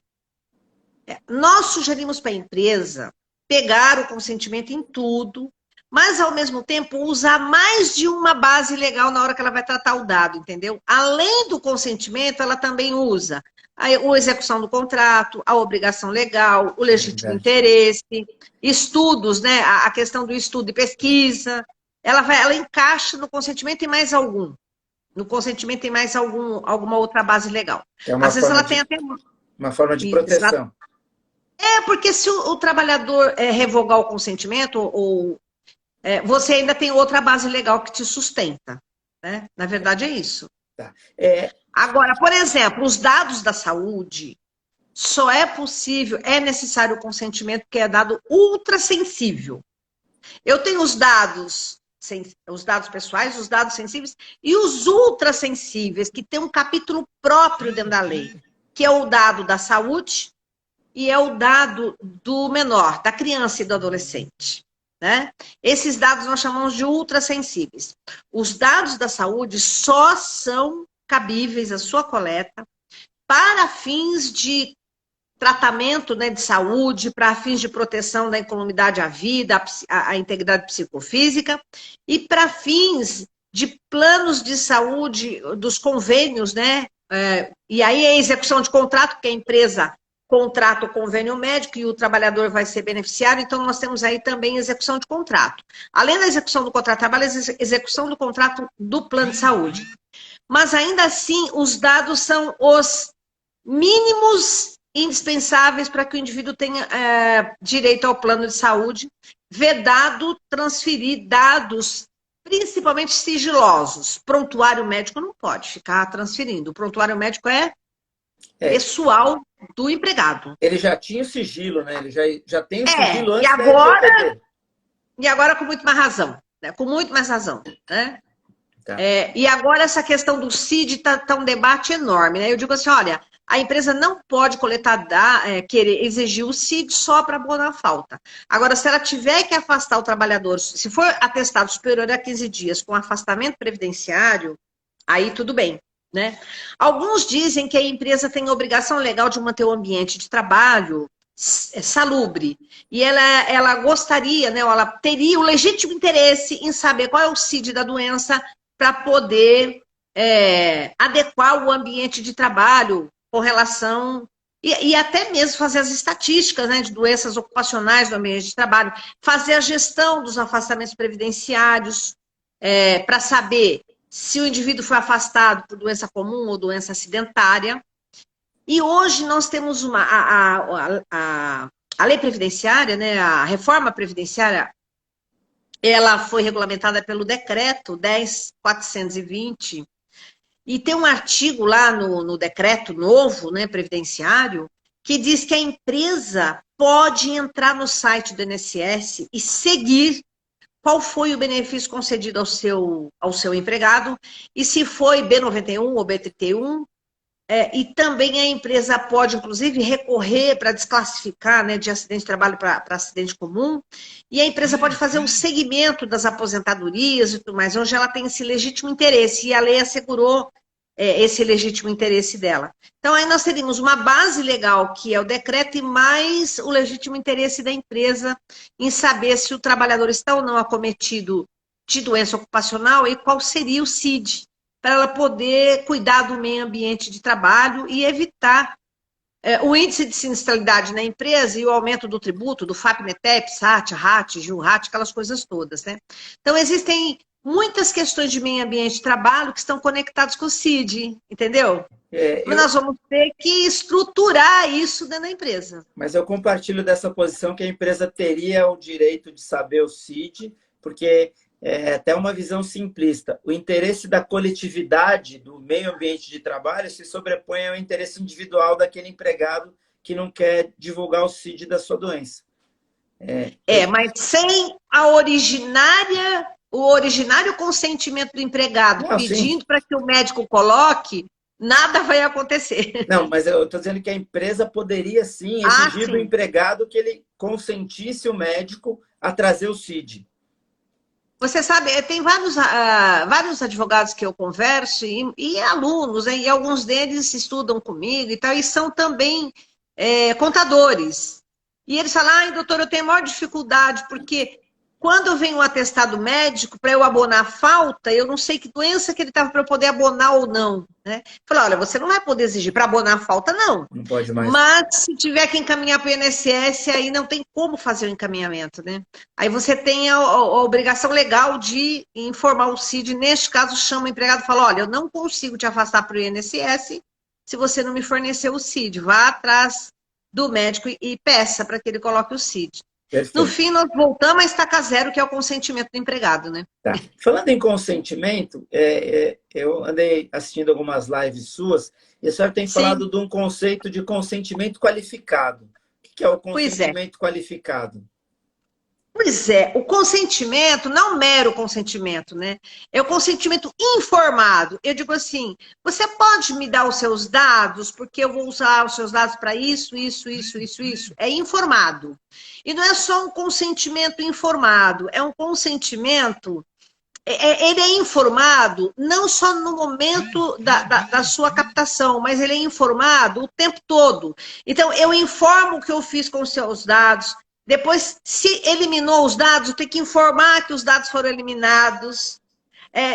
Nós sugerimos para a empresa pegar o consentimento em tudo, mas, ao mesmo tempo, usar mais de uma base legal na hora que ela vai tratar o dado, entendeu? Além do consentimento, ela também usa a execução do contrato, a obrigação legal, o legítimo interesse, estudos, né? A questão do estudo e pesquisa. Ela encaixa no consentimento e mais algum. No consentimento tem mais alguma outra base legal. Às vezes ela tem até uma forma de proteção. Porque se o trabalhador revogar o consentimento, você ainda tem outra base legal que te sustenta, né? Na verdade é isso. Tá. Agora, por exemplo, os dados da saúde, só é possível, é necessário o consentimento, que é dado ultrassensível. Eu tenho os dados pessoais, os dados sensíveis e os ultrassensíveis, que tem um capítulo próprio dentro da lei, que é o dado da saúde e é o dado do menor, da criança e do adolescente. Né? Esses dados nós chamamos de ultrassensíveis. Os dados da saúde só são cabíveis à sua coleta para fins de tratamento, né, de saúde, para fins de proteção da incolumidade à vida, à integridade psicofísica, e para fins de planos de saúde dos convênios, né? E aí a execução de contrato, que a empresa contrata o convênio médico e o trabalhador vai ser beneficiário, então nós temos aí também execução de contrato. Além da execução do contrato de trabalho, a execução do contrato do plano de saúde. Mas ainda assim, os dados são os mínimos indispensáveis para que o indivíduo tenha direito ao plano de saúde, vedado transferir dados, principalmente sigilosos. Prontuário médico não pode ficar transferindo. O prontuário médico é pessoal do empregado. Ele já tinha o sigilo, né? Ele já tem o sigilo antes e agora com muito mais razão. Né? Com muito mais razão. Né? Tá. E agora essa questão do CID está um debate enorme. Né? Eu digo assim, olha, a empresa não pode coletar, querer exigir o CID só para abonar a falta. Agora, se ela tiver que afastar o trabalhador, se for atestado superior a 15 dias com afastamento previdenciário, aí tudo bem. Né? Alguns dizem que a empresa tem a obrigação legal de manter o ambiente de trabalho salubre. E ela gostaria, né, ela teria o legítimo interesse em saber qual é o CID da doença para poder adequar o ambiente de trabalho com relação... E até mesmo fazer as estatísticas, né, de doenças ocupacionais no ambiente de trabalho, fazer a gestão dos afastamentos previdenciários para saber se o indivíduo foi afastado por doença comum ou doença acidentária. E hoje nós temos a lei previdenciária, né, a reforma previdenciária, ela foi regulamentada pelo decreto 10.420, e tem um artigo lá no decreto novo, né, previdenciário, que diz que a empresa pode entrar no site do INSS e seguir qual foi o benefício concedido ao seu empregado, e se foi B91 ou B31, e também a empresa pode, inclusive, recorrer para desclassificar, né, de acidente de trabalho para acidente comum, e a empresa pode fazer um segmento das aposentadorias e tudo mais, onde ela tem esse legítimo interesse, e a lei assegurou esse legítimo interesse dela. Então, aí nós teríamos uma base legal, que é o decreto, e mais o legítimo interesse da empresa em saber se o trabalhador está ou não acometido de doença ocupacional e qual seria o CID, para ela poder cuidar do meio ambiente de trabalho e evitar o índice de sinistralidade na empresa e o aumento do tributo, do FAP-METEP, SAT, RAT, GIL-RAT, aquelas coisas todas. Né? Então, existem muitas questões de meio ambiente de trabalho que estão conectadas com o CID, entendeu? Mas nós vamos ter que estruturar isso dentro da empresa. Mas eu compartilho dessa posição que a empresa teria o direito de saber o CID, porque é até uma visão simplista. O interesse da coletividade do meio ambiente de trabalho se sobrepõe ao interesse individual daquele empregado que não quer divulgar o CID da sua doença. Mas sem o originário consentimento do empregado pedindo para que o médico coloque, nada vai acontecer. Não, mas eu estou dizendo que a empresa poderia sim exigir do empregado que ele consentisse o médico a trazer o CID. Você sabe, tem vários advogados que eu converso e alunos, e alguns deles estudam comigo e tal, e são também contadores. E eles falam, doutor, eu tenho a maior dificuldade, porque quando vem um atestado médico para eu abonar a falta, eu não sei que doença que ele estava para eu poder abonar ou não. Né? Falei, olha, você não vai poder exigir para abonar a falta, não. Não pode mais. Mas se tiver que encaminhar para o INSS, aí não tem como fazer o encaminhamento. Né? Aí você tem a obrigação legal de informar o CID. Neste caso, chama o empregado e fala, olha, eu não consigo te afastar para o INSS se você não me fornecer o CID. Vá atrás do médico e peça para que ele coloque o CID. No Perfeito. fim, nós voltamos a estaca zero, que é o consentimento do empregado, né? Tá. Falando em consentimento, eu andei assistindo algumas lives suas e a senhora tem Sim, falado de um conceito de consentimento qualificado. O que é o pois é. consentimento qualificado? Pois é, o consentimento, não mero consentimento, né? É o consentimento informado. Eu digo assim, você pode me dar os seus dados, porque eu vou usar os seus dados para isso, isso, isso, isso, isso. É informado. E não é só um consentimento informado, é um consentimento. Ele é informado não só no momento da sua captação, mas ele é informado o tempo todo. Então, eu informo o que eu fiz com os seus dados. Depois, se eliminou os dados, eu tenho que informar que os dados foram eliminados.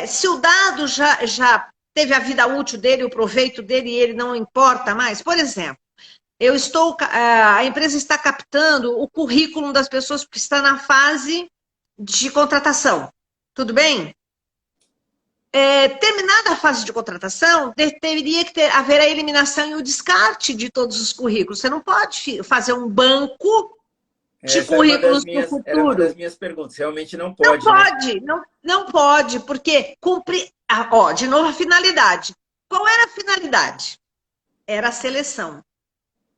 Se o dado já teve a vida útil dele, o proveito dele, e ele não importa mais. Por exemplo, a empresa está captando o currículo das pessoas que está na fase de contratação. Tudo bem? Terminada a fase de contratação, teria que haver a eliminação e o descarte de todos os currículos. Você não pode fazer um banco de Essa era uma das currículos no futuro. minhas perguntas. Realmente não Não pode, né? pode, não pode, porque cumpre. De novo, a finalidade. Qual era a finalidade? Era a seleção.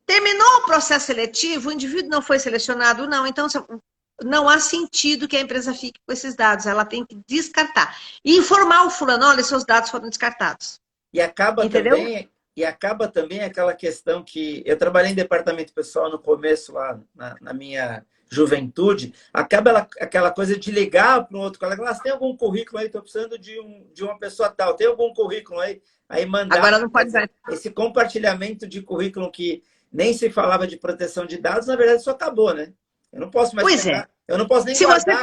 Terminou o processo seletivo, o indivíduo não foi selecionado, não. Então, não há sentido que a empresa fique com esses dados. Ela tem que descartar. E informar o fulano, olha, seus dados foram descartados. Entendeu? E acaba também aquela questão que eu trabalhei em departamento pessoal no começo, lá na minha juventude, acaba aquela coisa de ligar para um outro colega, tem algum currículo aí? Estou precisando de uma pessoa tal, tem algum currículo aí? Aí mandar. Agora não pode dizer, esse compartilhamento de currículo que nem se falava de proteção de dados, na verdade, isso acabou, né? Eu não posso mais Pois pegar, eu não posso nem Se guardar.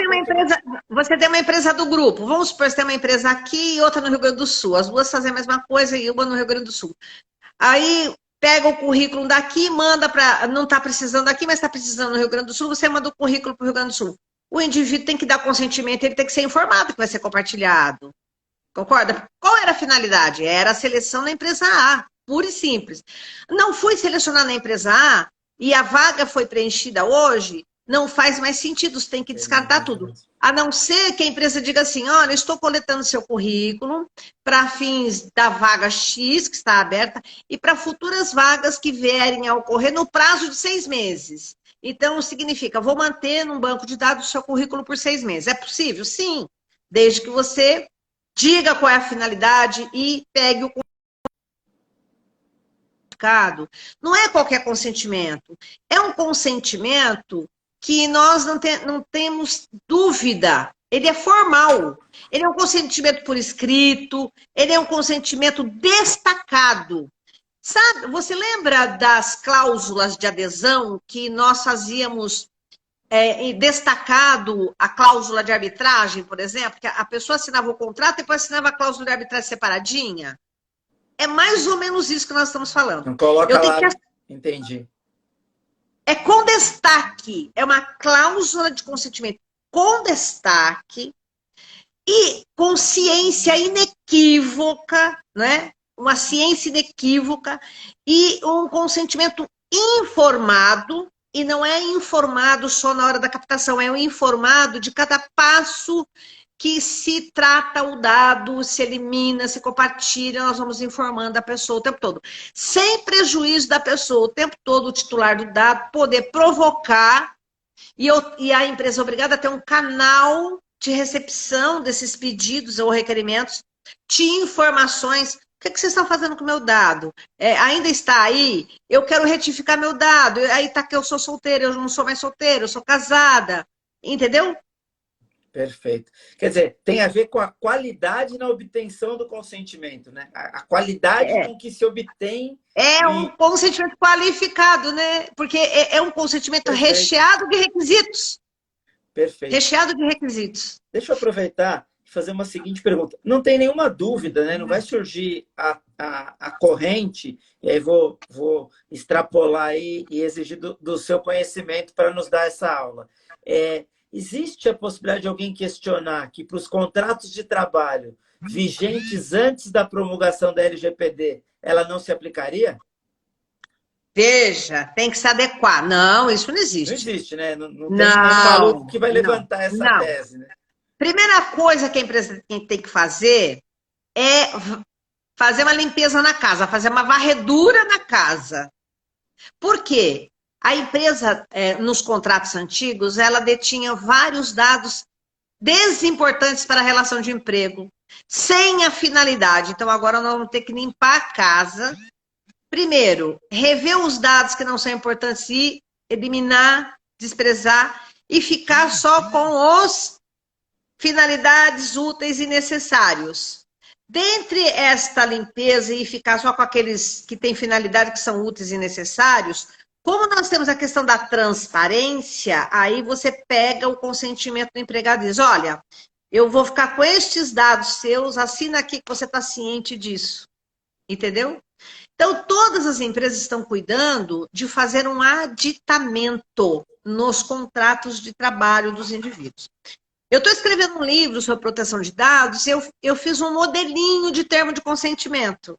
você tem uma empresa do grupo, vamos supor que você tem uma empresa aqui e outra no Rio Grande do Sul, as duas fazem a mesma coisa e uma no Rio Grande do Sul. Aí pega o currículo daqui, manda para. Não está precisando aqui, mas está precisando no Rio Grande do Sul, você manda o currículo para o Rio Grande do Sul. O indivíduo tem que dar consentimento, ele tem que ser informado que vai ser compartilhado. Concorda? Qual era a finalidade? Era a seleção na empresa A, pura e simples. Não fui selecionada na empresa A e a vaga foi preenchida hoje, não faz mais sentido, você tem que descartar tudo. A não ser que a empresa diga assim, olha, estou coletando seu currículo para fins da vaga X, que está aberta, e para futuras vagas que vierem a ocorrer no prazo de 6 meses. Então, significa, vou manter num banco de dados o seu currículo por 6 meses. É possível? Sim, desde que você diga qual é a finalidade e pegue o certificado. Não é qualquer consentimento. É um consentimento que nós não temos dúvida. Ele é formal. Ele é um consentimento por escrito. Ele é um consentimento destacado. Sabe, você lembra das cláusulas de adesão que nós fazíamos destacado a cláusula de arbitragem, por exemplo, que a pessoa assinava o contrato e depois assinava a cláusula de arbitragem separadinha? É mais ou menos isso que nós estamos falando. Não coloca lá, entendi. É com destaque, é uma cláusula de consentimento com destaque e com ciência inequívoca, né? Uma ciência inequívoca e um consentimento informado. E não é informado só na hora da captação, é o informado de cada passo que se trata o dado, se elimina, se compartilha, nós vamos informando a pessoa o tempo todo. Sem prejuízo da pessoa, o tempo todo, o titular do dado, poder provocar, e a empresa é obrigada a ter um canal de recepção desses pedidos ou requerimentos de informações. O que vocês estão fazendo com o meu dado? Ainda está aí? Eu quero retificar meu dado. Aí está que eu sou solteira, eu não sou mais solteira, eu sou casada. Entendeu? Perfeito. Quer dizer, tem a ver com a qualidade na obtenção do consentimento, né? A qualidade com que se obtém. Um consentimento qualificado, né? Porque é um consentimento recheado de requisitos. Perfeito. Recheado de requisitos. Deixa eu aproveitar e fazer uma seguinte pergunta. Não tem nenhuma dúvida, né? Não vai surgir a corrente, e aí vou extrapolar aí e exigir do seu conhecimento para nos dar essa aula. Existe a possibilidade de alguém questionar que para os contratos de trabalho vigentes antes da promulgação da LGPD, ela não se aplicaria? Veja, tem que se adequar. Não, isso não Não existe. existe, né? Não, não tem nenhum maluco Não, que vai não, levantar essa não. tese, né? Primeira coisa que a empresa tem que fazer é fazer uma limpeza na casa, fazer uma varredura na casa. Por quê? A empresa, nos contratos antigos, ela detinha vários dados desimportantes para a relação de emprego, sem a finalidade. Então, agora nós vamos ter que limpar a casa. Primeiro, rever os dados que não são importantes e eliminar, desprezar e ficar só com os finalidades úteis e necessários. Dentre esta limpeza e ficar só com aqueles que têm finalidade que são úteis e necessários, como nós temos a questão da transparência, aí você pega o consentimento do empregado e diz, olha, eu vou ficar com estes dados seus, assina aqui que você está ciente disso. Entendeu? Então, todas as empresas estão cuidando de fazer um aditamento nos contratos de trabalho dos indivíduos. Eu estou escrevendo um livro sobre proteção de dados e eu fiz um modelinho de termo de consentimento.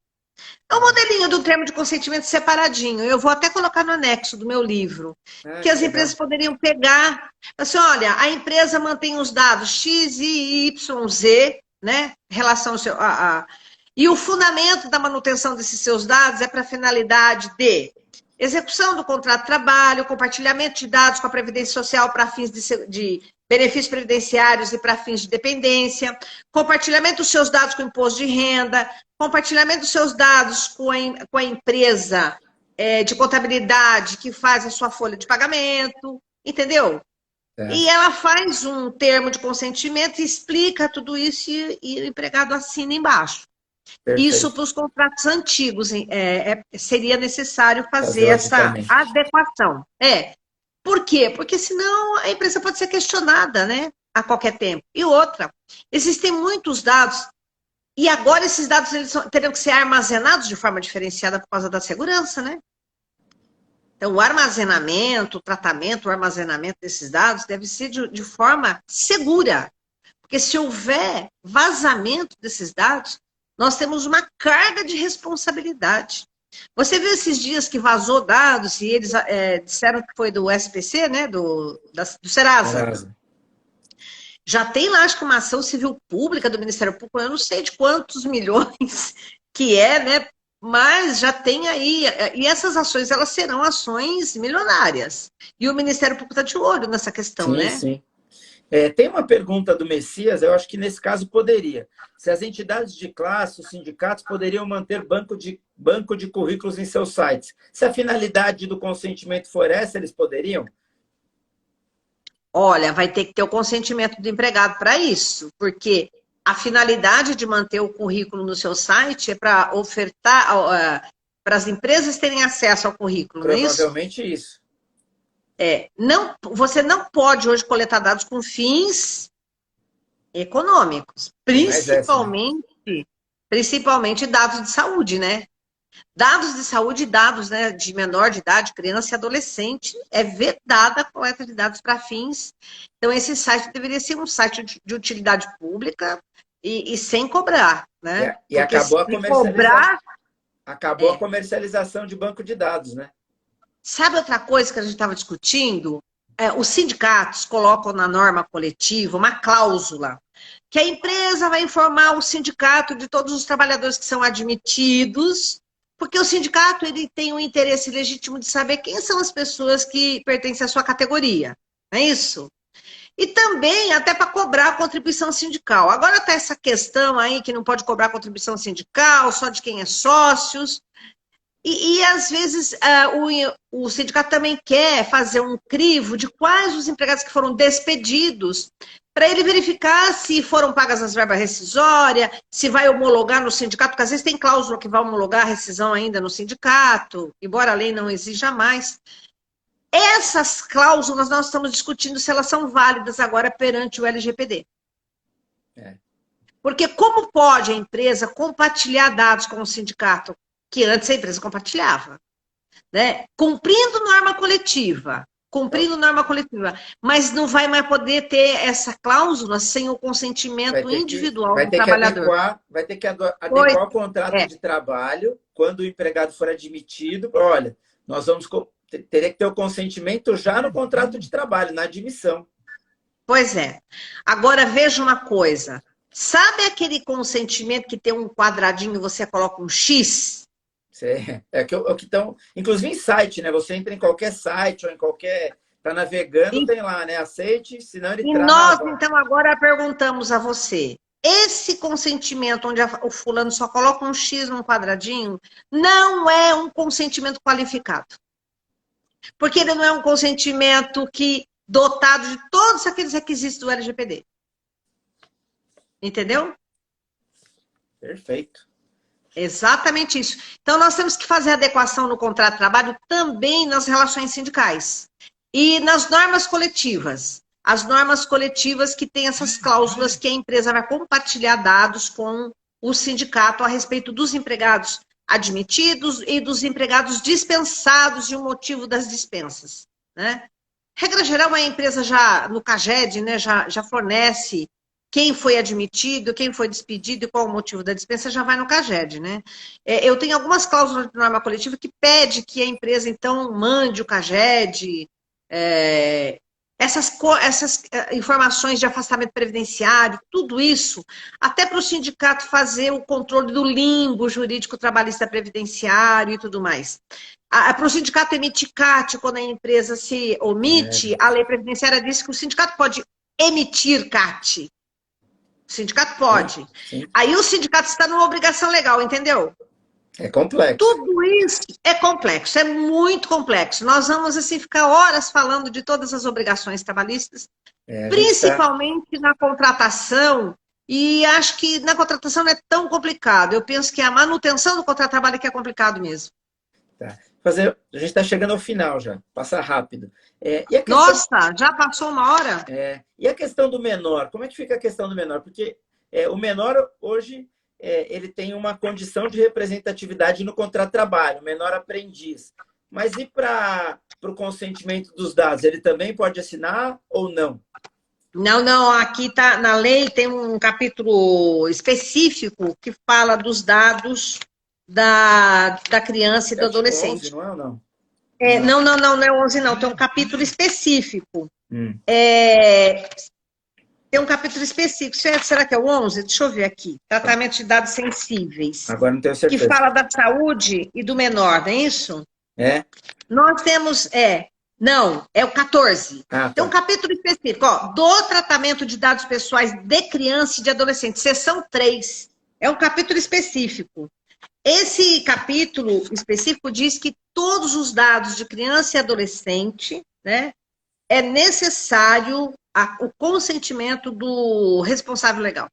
É um modelinho do termo de consentimento separadinho. Eu vou até colocar no anexo do meu livro. Que as empresas poderiam pegar. Assim, olha, a empresa mantém os dados X, Y, Y, Z, né? Relação ao seu, e o fundamento da manutenção desses seus dados é para a finalidade de execução do contrato de trabalho, compartilhamento de dados com a Previdência Social para fins de benefícios previdenciários e para fins de dependência, compartilhamento dos seus dados com o imposto de renda, compartilhamento dos seus dados com a empresa de contabilidade que faz a sua folha de pagamento, entendeu? E ela faz um termo de consentimento e explica tudo isso e o empregado assina embaixo. Perfeito. Isso para os contratos antigos seria necessário fazer essa adequação. Por quê? Porque senão a empresa pode ser questionada, né, a qualquer tempo. E outra, existem muitos dados, e agora esses dados eles teriam que ser armazenados de forma diferenciada por causa da segurança, né? Então, o armazenamento, o tratamento, o armazenamento desses dados deve ser de forma segura. Porque se houver vazamento desses dados, nós temos uma carga de responsabilidade. Você viu esses dias que vazou dados e eles disseram que foi do SPC, né? Do Serasa. Já tem lá, acho que uma ação civil pública do Ministério Público, eu não sei de quantos milhões que né? Mas já tem aí, e essas ações, elas serão ações milionárias. E o Ministério Público está de olho nessa questão, sim, né? Sim. Tem uma pergunta do Messias, eu acho que nesse caso poderia. Se as entidades de classe, os sindicatos, poderiam manter banco de currículos em seus sites. Se a finalidade do consentimento for essa, eles poderiam? Olha, vai ter que ter o consentimento do empregado para isso, porque a finalidade de manter o currículo no seu site é para ofertar, para as empresas terem acesso ao currículo, não é isso? Provavelmente isso. Você não pode hoje coletar dados com fins econômicos, principalmente dados de saúde, né? Dados de saúde, dados, né, de menor de idade, criança e adolescente, é vedada a coleta de dados para fins. Então, esse site deveria ser um site de utilidade pública e sem cobrar, né? E acabou a comercialização de banco de dados, né? Sabe outra coisa que a gente estava discutindo? Os sindicatos colocam na norma coletiva uma cláusula que a empresa vai informar o sindicato de todos os trabalhadores que são admitidos, porque o sindicato ele tem um interesse legítimo de saber quem são as pessoas que pertencem à sua categoria, não é isso? E também até para cobrar a contribuição sindical. Agora está essa questão aí que não pode cobrar contribuição sindical, só de quem é sócios. E às vezes, o sindicato também quer fazer um crivo de quais os empregados que foram despedidos, para ele verificar se foram pagas as verbas rescisórias, se vai homologar no sindicato, porque às vezes tem cláusula que vai homologar a rescisão ainda no sindicato, embora a lei não exija mais. Essas cláusulas nós estamos discutindo se elas são válidas agora perante o LGPD. Porque como pode a empresa compartilhar dados com o sindicato, que antes a empresa compartilhava, né? Cumprindo norma coletiva, mas não vai mais poder ter essa cláusula sem o consentimento individual do trabalhador. Vai ter que adequar o contrato de trabalho quando o empregado for admitido. Olha, nós teria que ter o consentimento já no contrato de trabalho, na admissão. Pois é. Agora veja uma coisa. Sabe aquele consentimento que tem um quadradinho e você coloca um X? É o que estão. Inclusive em site, né? Você entra em qualquer site ou em qualquer. Está navegando, tem lá, né? Aceite, senão ele trava. Nós, então, agora perguntamos a você. Esse consentimento, onde o fulano só coloca um X num quadradinho, não é um consentimento qualificado. Porque ele não é um consentimento dotado de todos aqueles requisitos do LGPD. Entendeu? Perfeito. Exatamente isso. Então, nós temos que fazer adequação no contrato de trabalho também nas relações sindicais. E nas normas coletivas. As normas coletivas que têm essas cláusulas que a empresa vai compartilhar dados com o sindicato a respeito dos empregados admitidos e dos empregados dispensados de um motivo das dispensas. Né? Regra geral, a empresa já, no CAGED, né, já fornece quem foi admitido, quem foi despedido e qual o motivo da dispensa, já vai no CAGED, né? Eu tenho algumas cláusulas de norma coletiva que pede que a empresa, então, mande o CAGED, essas informações de afastamento previdenciário, tudo isso, até para o sindicato fazer o controle do limbo jurídico trabalhista previdenciário e tudo mais. Para o sindicato emitir CAT, quando a empresa se omite, a lei previdenciária diz que o sindicato pode emitir CAT. O sindicato pode. Sim. Aí o sindicato está numa obrigação legal, entendeu? É complexo. Tudo isso é complexo, é muito complexo. Nós vamos assim ficar horas falando de todas as obrigações trabalhistas, principalmente na contratação, e acho que na contratação não é tão complicado. Eu penso que a manutenção do contrato de trabalho é que é complicado mesmo. Tá. A gente está chegando ao final já, passa rápido. Nossa, já passou uma hora? E a questão do menor? Como é que fica a questão do menor? Porque o menor hoje ele tem uma condição de representatividade no contrato de trabalho, menor aprendiz. Mas e para o consentimento dos dados? Ele também pode assinar ou não? Não, aqui tá, na lei tem um capítulo específico que fala dos dados da criança e do adolescente. 11, não é ou não? Não é 11 não, tem um capítulo específico. Tem um capítulo específico, será que é o 11? Deixa eu ver aqui, tratamento de dados sensíveis. Agora não tenho certeza. Que fala da saúde e do menor, não é isso? Nós temos, não, é o 14. Tem um capítulo específico, do tratamento de dados pessoais de criança e de adolescente, seção 3. É um capítulo específico. Esse capítulo específico diz que todos os dados de criança e adolescente, né, é necessário o consentimento do responsável legal.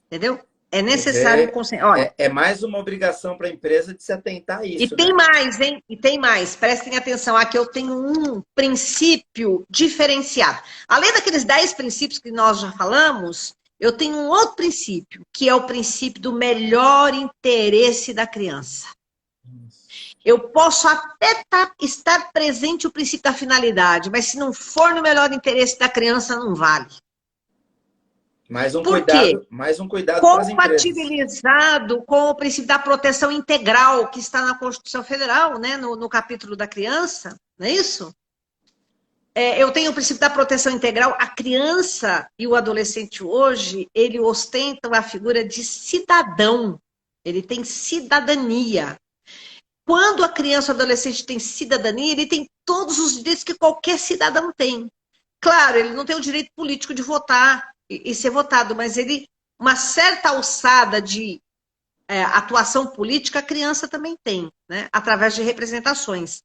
Entendeu? É necessário o consentimento. É mais uma obrigação para a empresa de se atentar a isso. E tem mais, hein? E tem mais. Prestem atenção, aqui eu tenho um princípio diferenciado. Além daqueles 10 princípios que nós já falamos, eu tenho um outro princípio, que é o princípio do melhor interesse da criança. Eu posso até estar presente o princípio da finalidade, mas se não for no melhor interesse da criança, não vale. Mais um cuidado para as empresas. Compatibilizado com o princípio da proteção integral, que está na Constituição Federal, né, no capítulo da criança, não é isso? Eu tenho o princípio da proteção integral. A criança e o adolescente hoje, ele ostenta a figura de cidadão. Ele tem cidadania. Quando a criança ou adolescente tem cidadania, ele tem todos os direitos que qualquer cidadão tem. Claro, ele não tem o direito político de votar e ser votado, mas uma certa alçada de atuação política a criança também tem, né? Através de representações.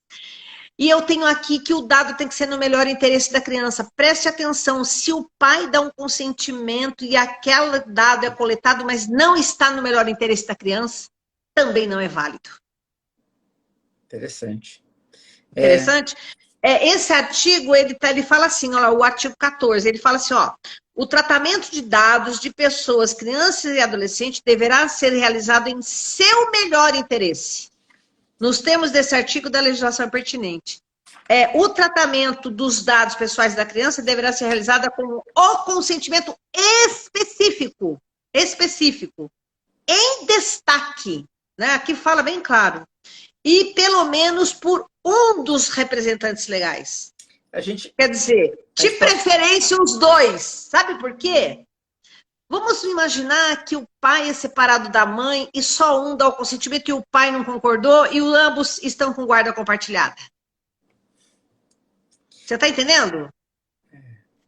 E eu tenho aqui que o dado tem que ser no melhor interesse da criança. Preste atenção, se o pai dá um consentimento e aquele dado é coletado, mas não está no melhor interesse da criança, também não é válido. Interessante. Interessante? Esse artigo, ele fala assim, o artigo 14, ele fala assim, o tratamento de dados de pessoas, crianças e adolescentes deverá ser realizado em seu melhor interesse. Nos termos desse artigo da legislação pertinente. O tratamento dos dados pessoais da criança deverá ser realizado com o consentimento específico, em destaque, né? Aqui fala bem claro, e pelo menos por um dos representantes legais. Quer dizer, de preferência os dois. Sabe por quê? Vamos imaginar que o pai é separado da mãe e só um dá o consentimento e o pai não concordou e ambos estão com guarda compartilhada. Você está entendendo?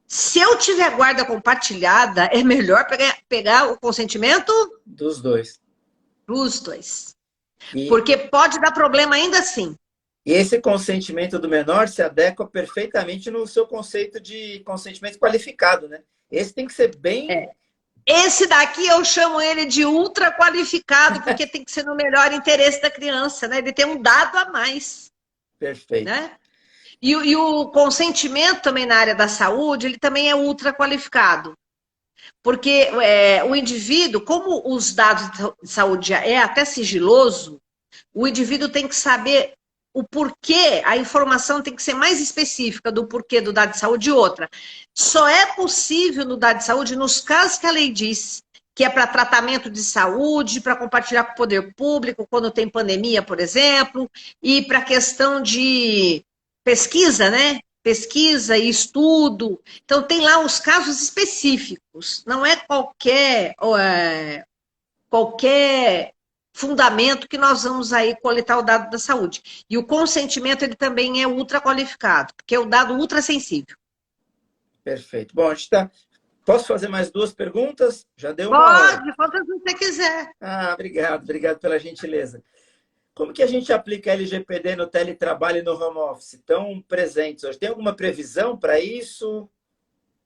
Se eu tiver guarda compartilhada, é melhor pegar o consentimento dos dois. Dos dois. Porque pode dar problema ainda assim. E esse consentimento do menor se adequa perfeitamente no seu conceito de consentimento qualificado, né? Esse tem que ser bem... Esse daqui eu chamo ele de ultra qualificado, porque tem que ser no melhor interesse da criança, né? Ele tem um dado a mais. Perfeito. Né? E o consentimento também na área da saúde, ele também é ultra qualificado. Porque o indivíduo, como os dados de saúde é até sigiloso, o indivíduo tem que saber o porquê, a informação tem que ser mais específica do porquê do dado de saúde e outra. Só é possível no dado de saúde nos casos que a lei diz, que é para tratamento de saúde, para compartilhar com o poder público, quando tem pandemia, por exemplo, e para questão de pesquisa, né? Pesquisa e estudo. Então, tem lá os casos específicos. Não é qualquer fundamento que nós vamos aí coletar o dado da saúde. E o consentimento, ele também é ultra qualificado, porque é o dado ultra sensível. Perfeito. Bom, a gente está... Posso fazer mais 2 perguntas? Já deu uma hora. Pode, quantas você quiser. Obrigado pela gentileza. Como que a gente aplica LGPD no teletrabalho e no home office? Estão presentes hoje? Tem alguma previsão para isso?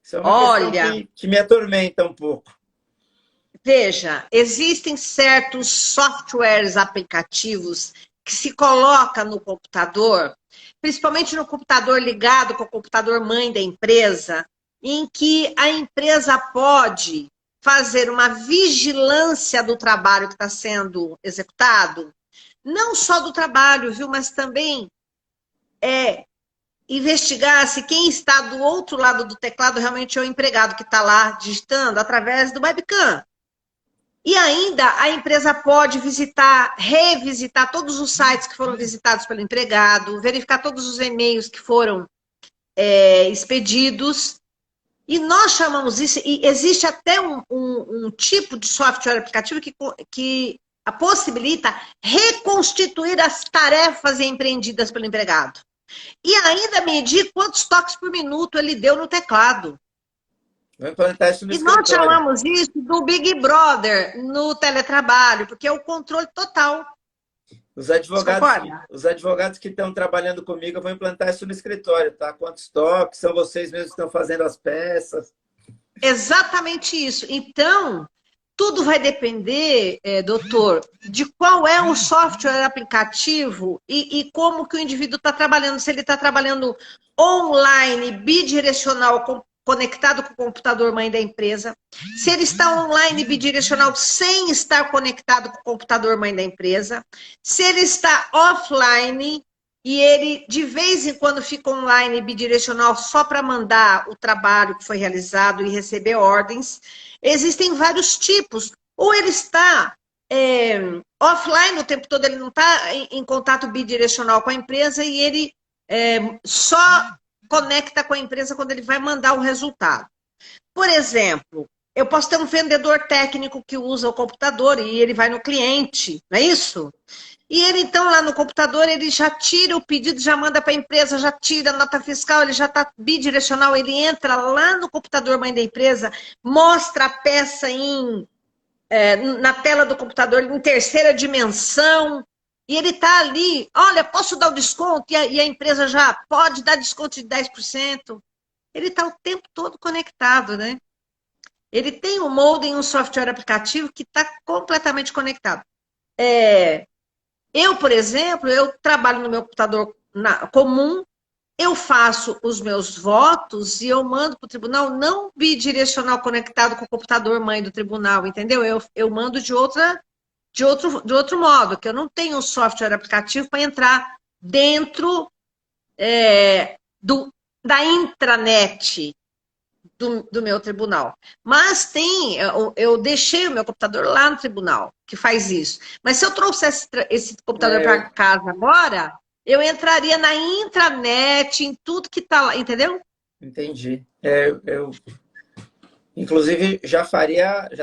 Isso é uma questão que me atormenta um pouco. Veja, existem certos softwares, aplicativos que se coloca no computador, principalmente no computador ligado com o computador mãe da empresa, em que a empresa pode fazer uma vigilância do trabalho que está sendo executado, não só do trabalho, viu, mas também investigar se quem está do outro lado do teclado realmente é o empregado que está lá digitando através do webcam. E ainda a empresa pode revisitar todos os sites que foram visitados pelo empregado, verificar todos os e-mails que foram expedidos. E nós chamamos isso, e existe até um tipo de software aplicativo que possibilita reconstituir as tarefas empreendidas pelo empregado. E ainda medir quantos toques por minuto ele deu no teclado. Vamos implantar isso no escritório. Nós chamamos isso do Big Brother no teletrabalho, porque é o controle total. Os advogados que estão trabalhando comigo, eu vou implantar isso no escritório, tá? Quantos toques, são vocês mesmos que estão fazendo as peças. Exatamente isso. Então, tudo vai depender, doutor, de qual é o software aplicativo e como que o indivíduo está trabalhando. Se ele está trabalhando online, bidirecional, conectado com o computador mãe da empresa, se ele está online bidirecional sem estar conectado com o computador mãe da empresa, se ele está offline e ele de vez em quando fica online bidirecional só para mandar o trabalho que foi realizado e receber ordens. Existem vários tipos. Ou ele está offline o tempo todo, ele não está em contato bidirecional com a empresa e ele só conecta com a empresa quando ele vai mandar o resultado. Por exemplo, eu posso ter um vendedor técnico que usa o computador e ele vai no cliente, não é isso? E ele, então, lá no computador, ele já tira o pedido, já manda para a empresa, já tira a nota fiscal, ele já está bidirecional, ele entra lá no computador mãe da empresa, mostra a peça na tela do computador em terceira dimensão, e ele está ali, olha, posso dar o desconto? E a empresa já pode dar desconto de 10%. Ele está o tempo todo conectado, né? Ele tem um modem, um software aplicativo que está completamente conectado. Eu, por exemplo, eu trabalho no meu computador comum, eu faço os meus votos e eu mando para o tribunal, não bidirecional conectado com o computador mãe do tribunal, entendeu? Eu mando de outro modo, que eu não tenho um software aplicativo para entrar dentro da intranet do meu tribunal. Mas eu deixei o meu computador lá no tribunal, que faz isso. Mas se eu trouxesse esse computador para casa agora, eu entraria na intranet, em tudo que está lá, entendeu? Entendi. Inclusive, já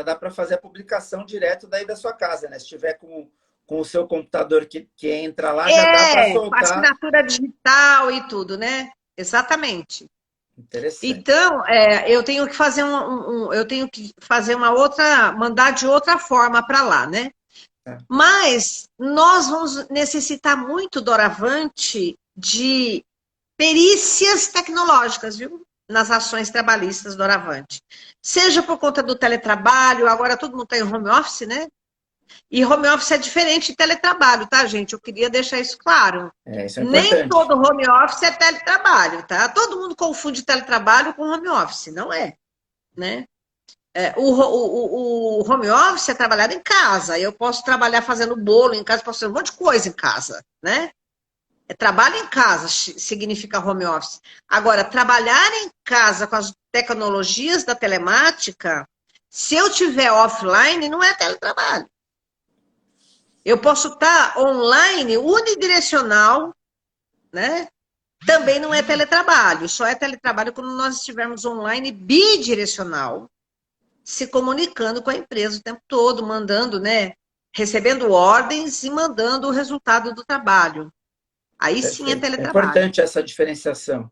dá para fazer a publicação direto daí da sua casa, né? Se tiver com o seu computador que entra lá, já dá para Com soltar. assinatura digital e tudo, né? Exatamente. Interessante. Então, eu tenho que fazer eu tenho que fazer uma outra, mandar de outra forma para lá, né? Tá. Mas nós vamos necessitar muito, doravante, de perícias tecnológicas, viu? Nas ações trabalhistas doravante. Seja por conta do teletrabalho, agora todo mundo está em home office, né? E home office é diferente de teletrabalho, tá, gente? Eu queria deixar isso claro. Isso é Nem importante. todo home office é teletrabalho, tá? Todo mundo confunde teletrabalho com home office, não é, né? O home office é trabalhar em casa. Eu posso trabalhar fazendo bolo em casa, posso fazer um monte de coisa em casa, né? Trabalho em casa significa home office. Agora, trabalhar em casa com as tecnologias da telemática, se eu tiver offline, não é teletrabalho. Eu posso estar online, unidirecional, né? Também não é teletrabalho. Só é teletrabalho quando nós estivermos online bidirecional, se comunicando com a empresa o tempo todo, mandando, né? Recebendo ordens e mandando o resultado do trabalho. Aí sim é Perfeito. É teletrabalho. importante essa diferenciação.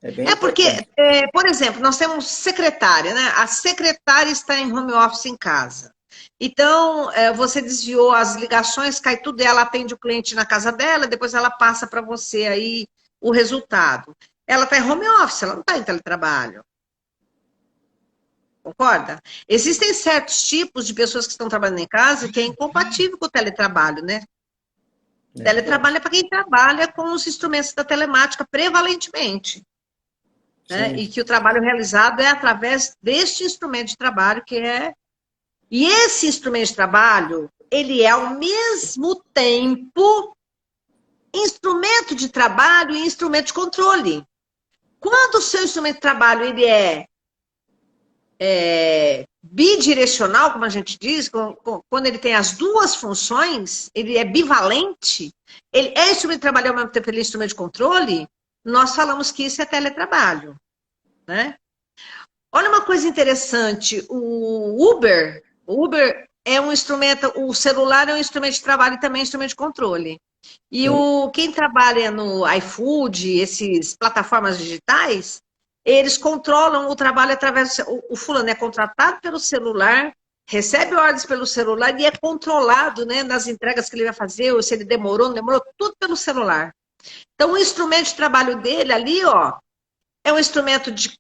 É bem Porque, importante. por exemplo, nós temos secretária, né? A secretária está em home office em casa. Então, você desviou as ligações, cai tudo, ela atende o cliente na casa dela, depois ela passa para você aí o resultado. Ela está em home office, ela não está em teletrabalho. Concorda? Existem certos tipos de pessoas que estão trabalhando em casa que é incompatível com o teletrabalho, né? Teletrabalho é para quem trabalha com os instrumentos da telemática prevalentemente. Né? E que o trabalho realizado é através deste instrumento de trabalho que é... E esse instrumento de trabalho, ele é ao mesmo tempo instrumento de trabalho e instrumento de controle. Quando o seu instrumento de trabalho ele é bidirecional, como a gente diz, quando ele tem as duas funções, ele é bivalente, ele é instrumento de trabalho ao mesmo tempo ele é instrumento de controle, nós falamos que isso é teletrabalho, né? Olha uma coisa interessante, o Uber é um instrumento, o celular é um instrumento de trabalho e também instrumento de controle. E quem trabalha no iFood, essas plataformas digitais, eles controlam o trabalho através... O fulano é contratado pelo celular, recebe ordens pelo celular e é controlado, né, nas entregas que ele vai fazer, ou se ele demorou, não demorou, tudo pelo celular. Então, o instrumento de trabalho dele ali, ó, é um instrumento de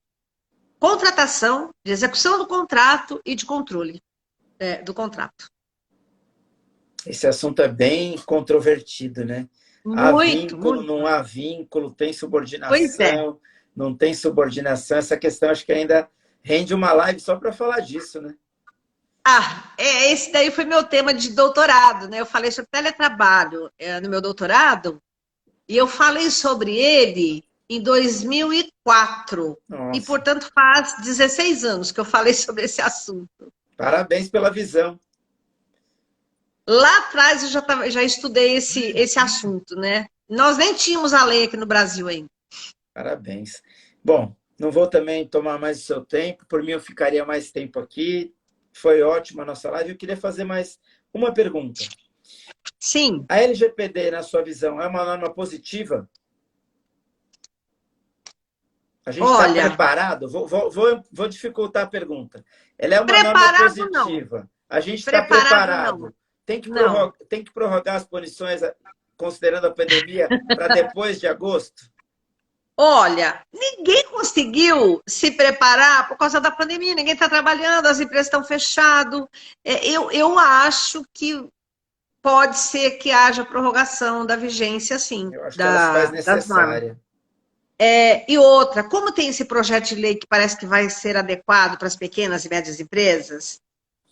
contratação, de execução do contrato e de controle do contrato. Esse assunto é bem controvertido, né? Há Muito, vínculo, muito. não há vínculo, tem Pois é. subordinação, não tem subordinação. Essa questão acho que ainda rende uma live só para falar disso, né? Esse daí foi meu tema de doutorado, né? Eu falei sobre teletrabalho no meu doutorado e eu falei sobre ele em 2004. Nossa. E, portanto, faz 16 anos que eu falei sobre esse assunto. Parabéns pela visão. Lá atrás eu já estudei esse assunto, né? Nós nem tínhamos a lei aqui no Brasil ainda. Parabéns. Bom, não vou também tomar mais o seu tempo. Por mim, eu ficaria mais tempo aqui. Foi ótima a nossa live. Eu queria fazer mais uma pergunta. Sim. A LGPD, na sua visão, é uma norma positiva? A gente está preparado? Vou dificultar a pergunta. Ela é uma norma positiva. Não. A gente está preparado. Tem que prorrogar as punições considerando a pandemia para depois de agosto? Olha, ninguém conseguiu se preparar por causa da pandemia. Ninguém está trabalhando, as empresas estão fechadas. Eu acho que pode ser que haja prorrogação da vigência, sim. Eu acho que ela se faz necessária. E outra, como tem esse projeto de lei que parece que vai ser adequado para as pequenas e médias empresas,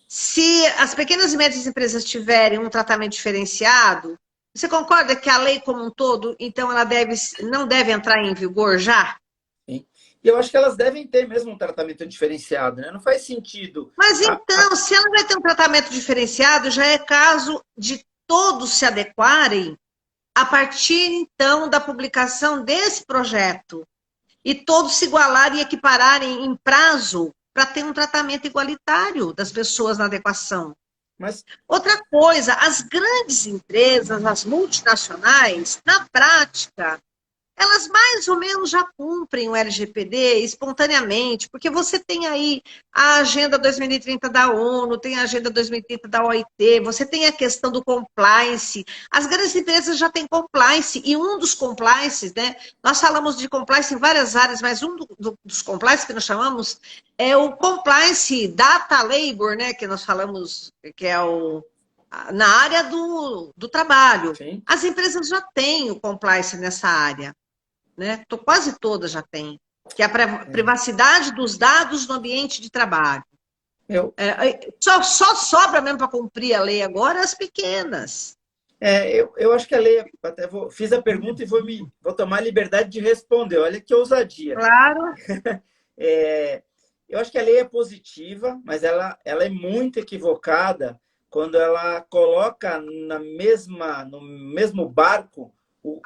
se as pequenas e médias empresas tiverem um tratamento diferenciado, você concorda que a lei como um todo, então, ela não deve entrar em vigor já? Sim. E eu acho que elas devem ter mesmo um tratamento diferenciado, né? Não faz sentido. Mas então, se ela vai ter um tratamento diferenciado, já é caso de todos se adequarem a partir, então, da publicação desse projeto. E todos se igualarem e equipararem em prazo para ter um tratamento igualitário das pessoas na adequação. Mas... Outra coisa, as grandes empresas, as multinacionais, na prática, elas mais ou menos já cumprem o LGPD espontaneamente, porque você tem aí a Agenda 2030 da ONU, tem a Agenda 2030 da OIT, você tem a questão do compliance. As grandes empresas já têm compliance, e um dos compliances, né? Nós falamos de compliance em várias áreas, mas um dos compliance que nós chamamos é o compliance data labor, né? Que nós falamos, que é na área do trabalho. Sim. As empresas já têm o compliance nessa área. Né? Quase todas já têm, que é a privacidade dos dados no ambiente de trabalho. Só sobra mesmo para cumprir a lei agora as pequenas. Eu acho que a lei, até fiz a pergunta e vou tomar a liberdade de responder. Olha que ousadia. Claro. Eu acho que a lei é positiva, mas ela é muito equivocada quando ela coloca no mesmo barco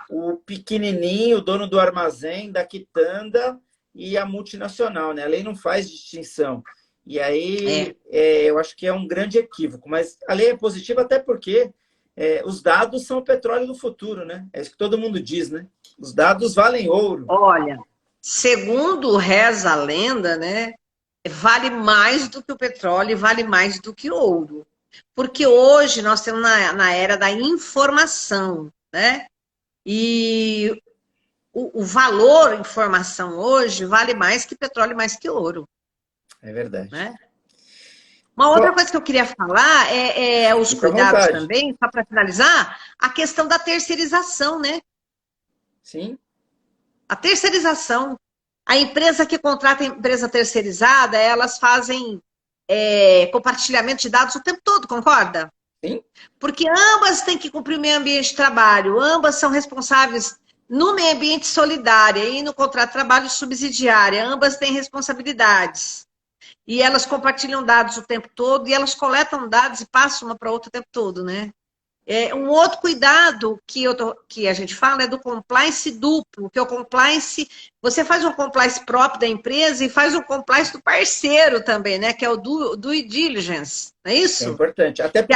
o pequenininho, o dono do armazém, da quitanda e a multinacional, né? A lei não faz distinção. E aí eu acho que é um grande equívoco. Mas a lei é positiva até porque os dados são o petróleo do futuro, né? É isso que todo mundo diz, né? Os dados valem ouro. Olha, segundo reza a lenda, né? Vale mais do que o petróleo e vale mais do que o ouro. Porque hoje nós estamos na era da informação, né? E o valor informação hoje vale mais que petróleo e mais que ouro. É verdade. Né? Uma outra coisa que eu queria falar é os cuidados também, só para finalizar, a questão da terceirização, né? Sim. A terceirização. A empresa que contrata a empresa terceirizada, elas fazem compartilhamento de dados o tempo todo, concorda? Sim. Porque ambas têm que cumprir o meio ambiente de trabalho, ambas são responsáveis no meio ambiente solidário e no contrato de trabalho subsidiária, ambas têm responsabilidades. E elas compartilham dados o tempo todo, e elas coletam dados e passam uma para outra o tempo todo, né? Um outro cuidado que a gente fala é do compliance duplo, que é o compliance, você faz um compliance próprio da empresa e faz um compliance do parceiro também, né? Que é o due diligence, não é isso? É importante. Até porque...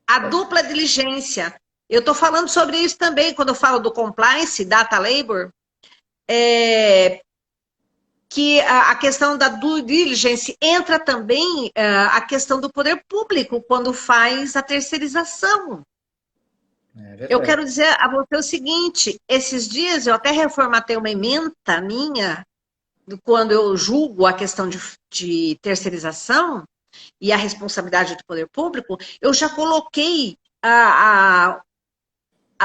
a dupla diligência. Eu estou falando sobre isso também, quando eu falo do compliance, data labor, que a questão da due diligence entra também a questão do poder público quando faz a terceirização. Eu quero dizer a você o seguinte, esses dias eu até reformatei uma ementa minha, quando eu julgo a questão de terceirização e a responsabilidade do poder público, eu já coloquei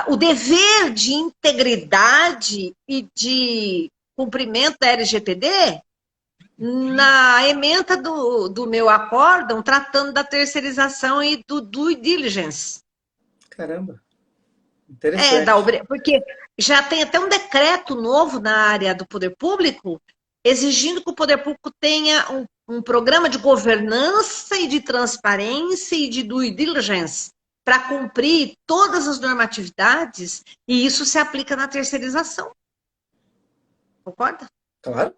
o dever de integridade e de cumprimento da LGPD na ementa do meu acórdão, tratando da terceirização e do due diligence. Caramba, interessante. Porque já tem até um decreto novo na área do poder público, exigindo que o poder público tenha um programa de governança e de transparência e de due diligence para cumprir todas as normatividades, e isso se aplica na terceirização. Concorda? Claro,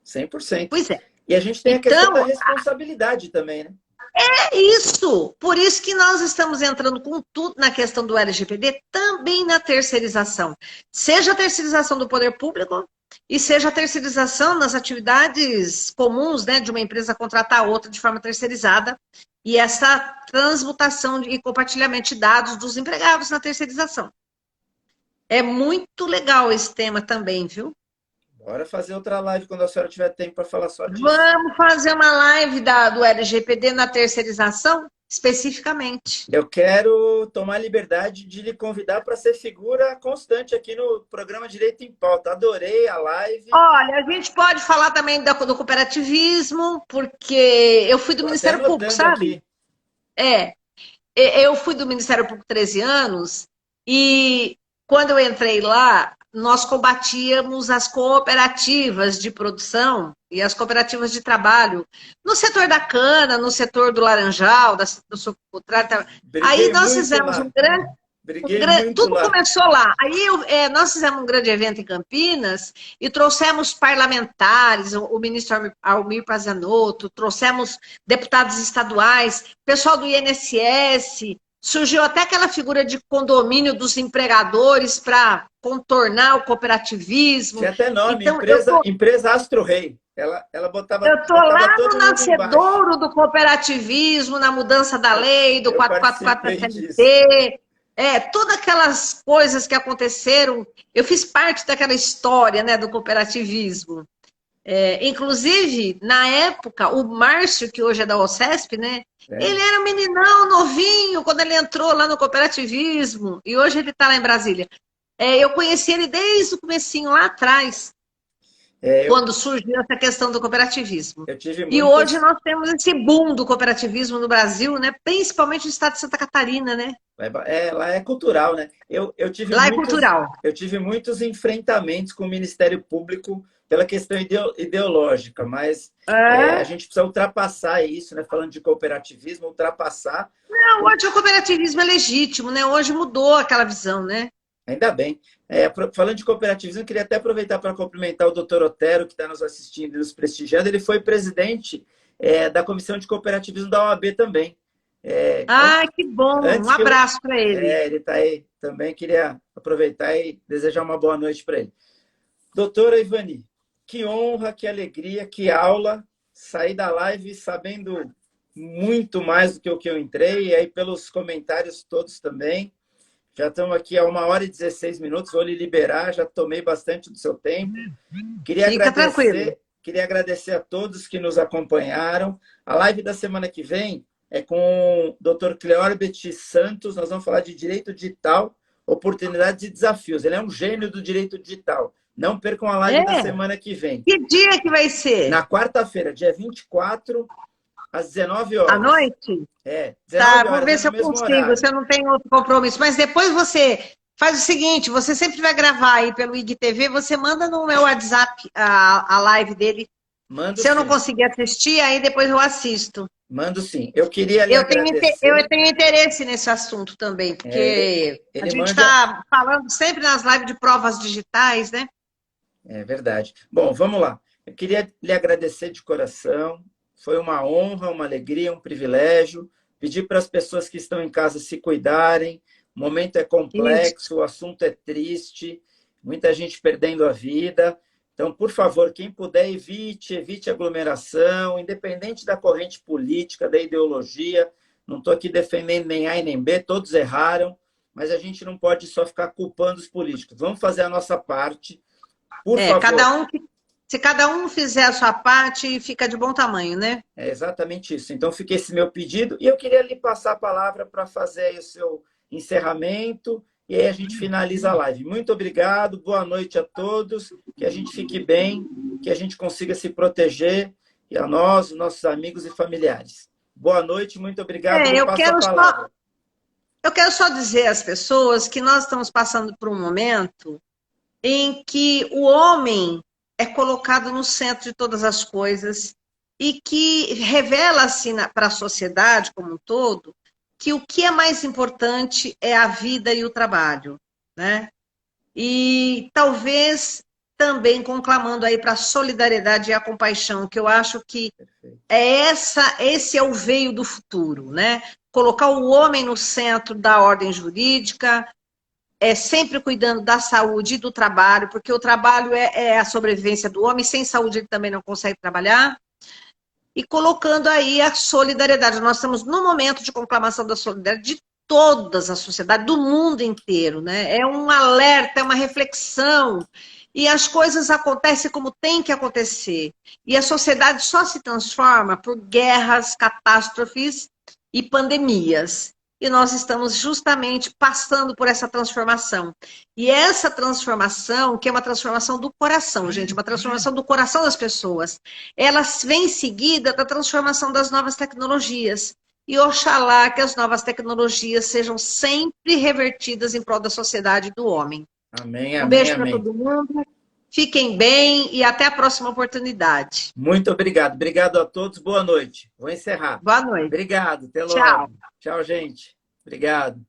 100%. Pois é. E a gente tem a questão da responsabilidade também, né? É isso! Por isso que nós estamos entrando com tudo na questão do LGPD, também na terceirização. Seja a terceirização do poder público e seja a terceirização nas atividades comuns, né, de uma empresa contratar outra de forma terceirizada, e essa transmutação e compartilhamento de dados dos empregados na terceirização. É muito legal esse tema também, viu? Bora fazer outra live quando a senhora tiver tempo para falar só disso. Vamos fazer uma live do LGPD na terceirização, especificamente. Eu quero tomar a liberdade de lhe convidar para ser figura constante aqui no programa Direito em Pauta. Adorei a live. Olha, a gente pode falar também do cooperativismo, porque eu fui do Ministério Público, sabe? Aqui. Eu fui do Ministério Público 13 anos, e quando eu entrei lá, nós combatíamos as cooperativas de produção e as cooperativas de trabalho no setor da cana, no setor do laranjal, do sucutrar. Aí nós fizemos um grande... Tudo começou lá. Aí nós fizemos um grande evento em Campinas e trouxemos parlamentares, o ministro Almir Pazanotto, trouxemos deputados estaduais, pessoal do INSS, surgiu até aquela figura de condomínio dos empregadores para contornar o cooperativismo. Tinha até nome, então, empresa Astro Rei. Ela botava. Eu estou lá no nascedouro do cooperativismo, na mudança da lei, do 444 da CLT. Todas aquelas coisas que aconteceram, eu fiz parte daquela história, né, do cooperativismo. Inclusive, na época, o Márcio, que hoje é da OCESP, né, ele era um meninão novinho quando ele entrou lá no cooperativismo, e hoje ele está lá em Brasília. Eu conheci ele desde o comecinho lá atrás, quando surgiu essa questão do cooperativismo. E hoje nós temos esse boom do cooperativismo no Brasil, né, principalmente no estado de Santa Catarina, né? Lá é cultural, né? Eu tive muitos enfrentamentos com o Ministério Público pela questão ideológica, mas a gente precisa ultrapassar isso, né? Falando de cooperativismo, ultrapassar. Não, hoje o cooperativismo é legítimo, né? Hoje mudou aquela visão, né? Ainda bem. Falando de cooperativismo, eu queria até aproveitar para cumprimentar o doutor Otero, que está nos assistindo e nos prestigiando. Ele foi presidente da Comissão de Cooperativismo da OAB também. Que bom! Um abraço para ele. Ele está aí também. Queria aproveitar e desejar uma boa noite para ele. Doutora Ivani, que honra, que alegria, que aula. Saí da live sabendo muito mais do que o que eu entrei, e aí pelos comentários todos também. Já estamos aqui há 1h16, vou lhe liberar, já tomei bastante do seu tempo. Fica tranquilo. Queria agradecer a todos que nos acompanharam. A live da semana que vem é com o Dr. Cleorbert Santos. Nós vamos falar de direito digital, oportunidades e desafios. Ele é um gênio do direito digital. Não percam a live da semana que vem. Que dia que vai ser? Na quarta-feira, dia 24, às 19 horas. À noite? 19 horas. Vou ver se eu consigo, se eu não tenho outro compromisso. Mas depois você faz o seguinte, você sempre vai gravar aí pelo IGTV, você manda no meu WhatsApp a live dele. Mando se eu não conseguir assistir, aí depois eu assisto. Mando sim. Eu queria lhe agradecer. Eu tenho interesse nesse assunto também, porque a gente está falando sempre nas lives de provas digitais, né? É verdade. Bom, vamos lá. Eu queria lhe agradecer de coração. Foi uma honra, uma alegria, um privilégio. Pedir para as pessoas que estão em casa se cuidarem. O momento é complexo, o assunto é triste, muita gente perdendo a vida. Então, por favor, quem puder, evite aglomeração, independente da corrente política, da ideologia. Não estou aqui defendendo nem A e nem B, todos erraram, mas a gente não pode só ficar culpando os políticos. Vamos fazer a nossa parte, por favor. Se cada um fizer a sua parte, fica de bom tamanho, né? É exatamente isso. Então, fica esse meu pedido. E eu queria lhe passar a palavra para fazer aí o seu encerramento. E aí a gente finaliza a live. Muito obrigado, boa noite a todos. Que a gente fique bem, que a gente consiga se proteger. E a nós, os nossos amigos e familiares. Boa noite, muito obrigado. Eu quero só dizer às pessoas que nós estamos passando por um momento em que o homem é colocado no centro de todas as coisas e que revela-se para a sociedade como um todo que o que é mais importante é a vida e o trabalho, né? E talvez também conclamando aí para a solidariedade e a compaixão, que eu acho que esse é o veio do futuro, né? Colocar o homem no centro da ordem jurídica, sempre cuidando da saúde e do trabalho, porque o trabalho é a sobrevivência do homem, sem saúde ele também não consegue trabalhar, e colocando aí a solidariedade. Nós estamos no momento de conclamação da solidariedade de todas as sociedades, do mundo inteiro, né? É um alerta, é uma reflexão, e as coisas acontecem como tem que acontecer, e a sociedade só se transforma por guerras, catástrofes e pandemias. E nós estamos justamente passando por essa transformação. E essa transformação, que é uma transformação do coração, gente, uma transformação do coração das pessoas, ela vem seguida da transformação das novas tecnologias. E oxalá que as novas tecnologias sejam sempre revertidas em prol da sociedade e do homem. Amém, Um amém, beijo para amém. todo mundo. Fiquem bem e até a próxima oportunidade. Muito obrigado. Obrigado a todos. Boa noite. Vou encerrar. Boa noite. Obrigado. Até Tchau. logo. Tchau, gente. Obrigado.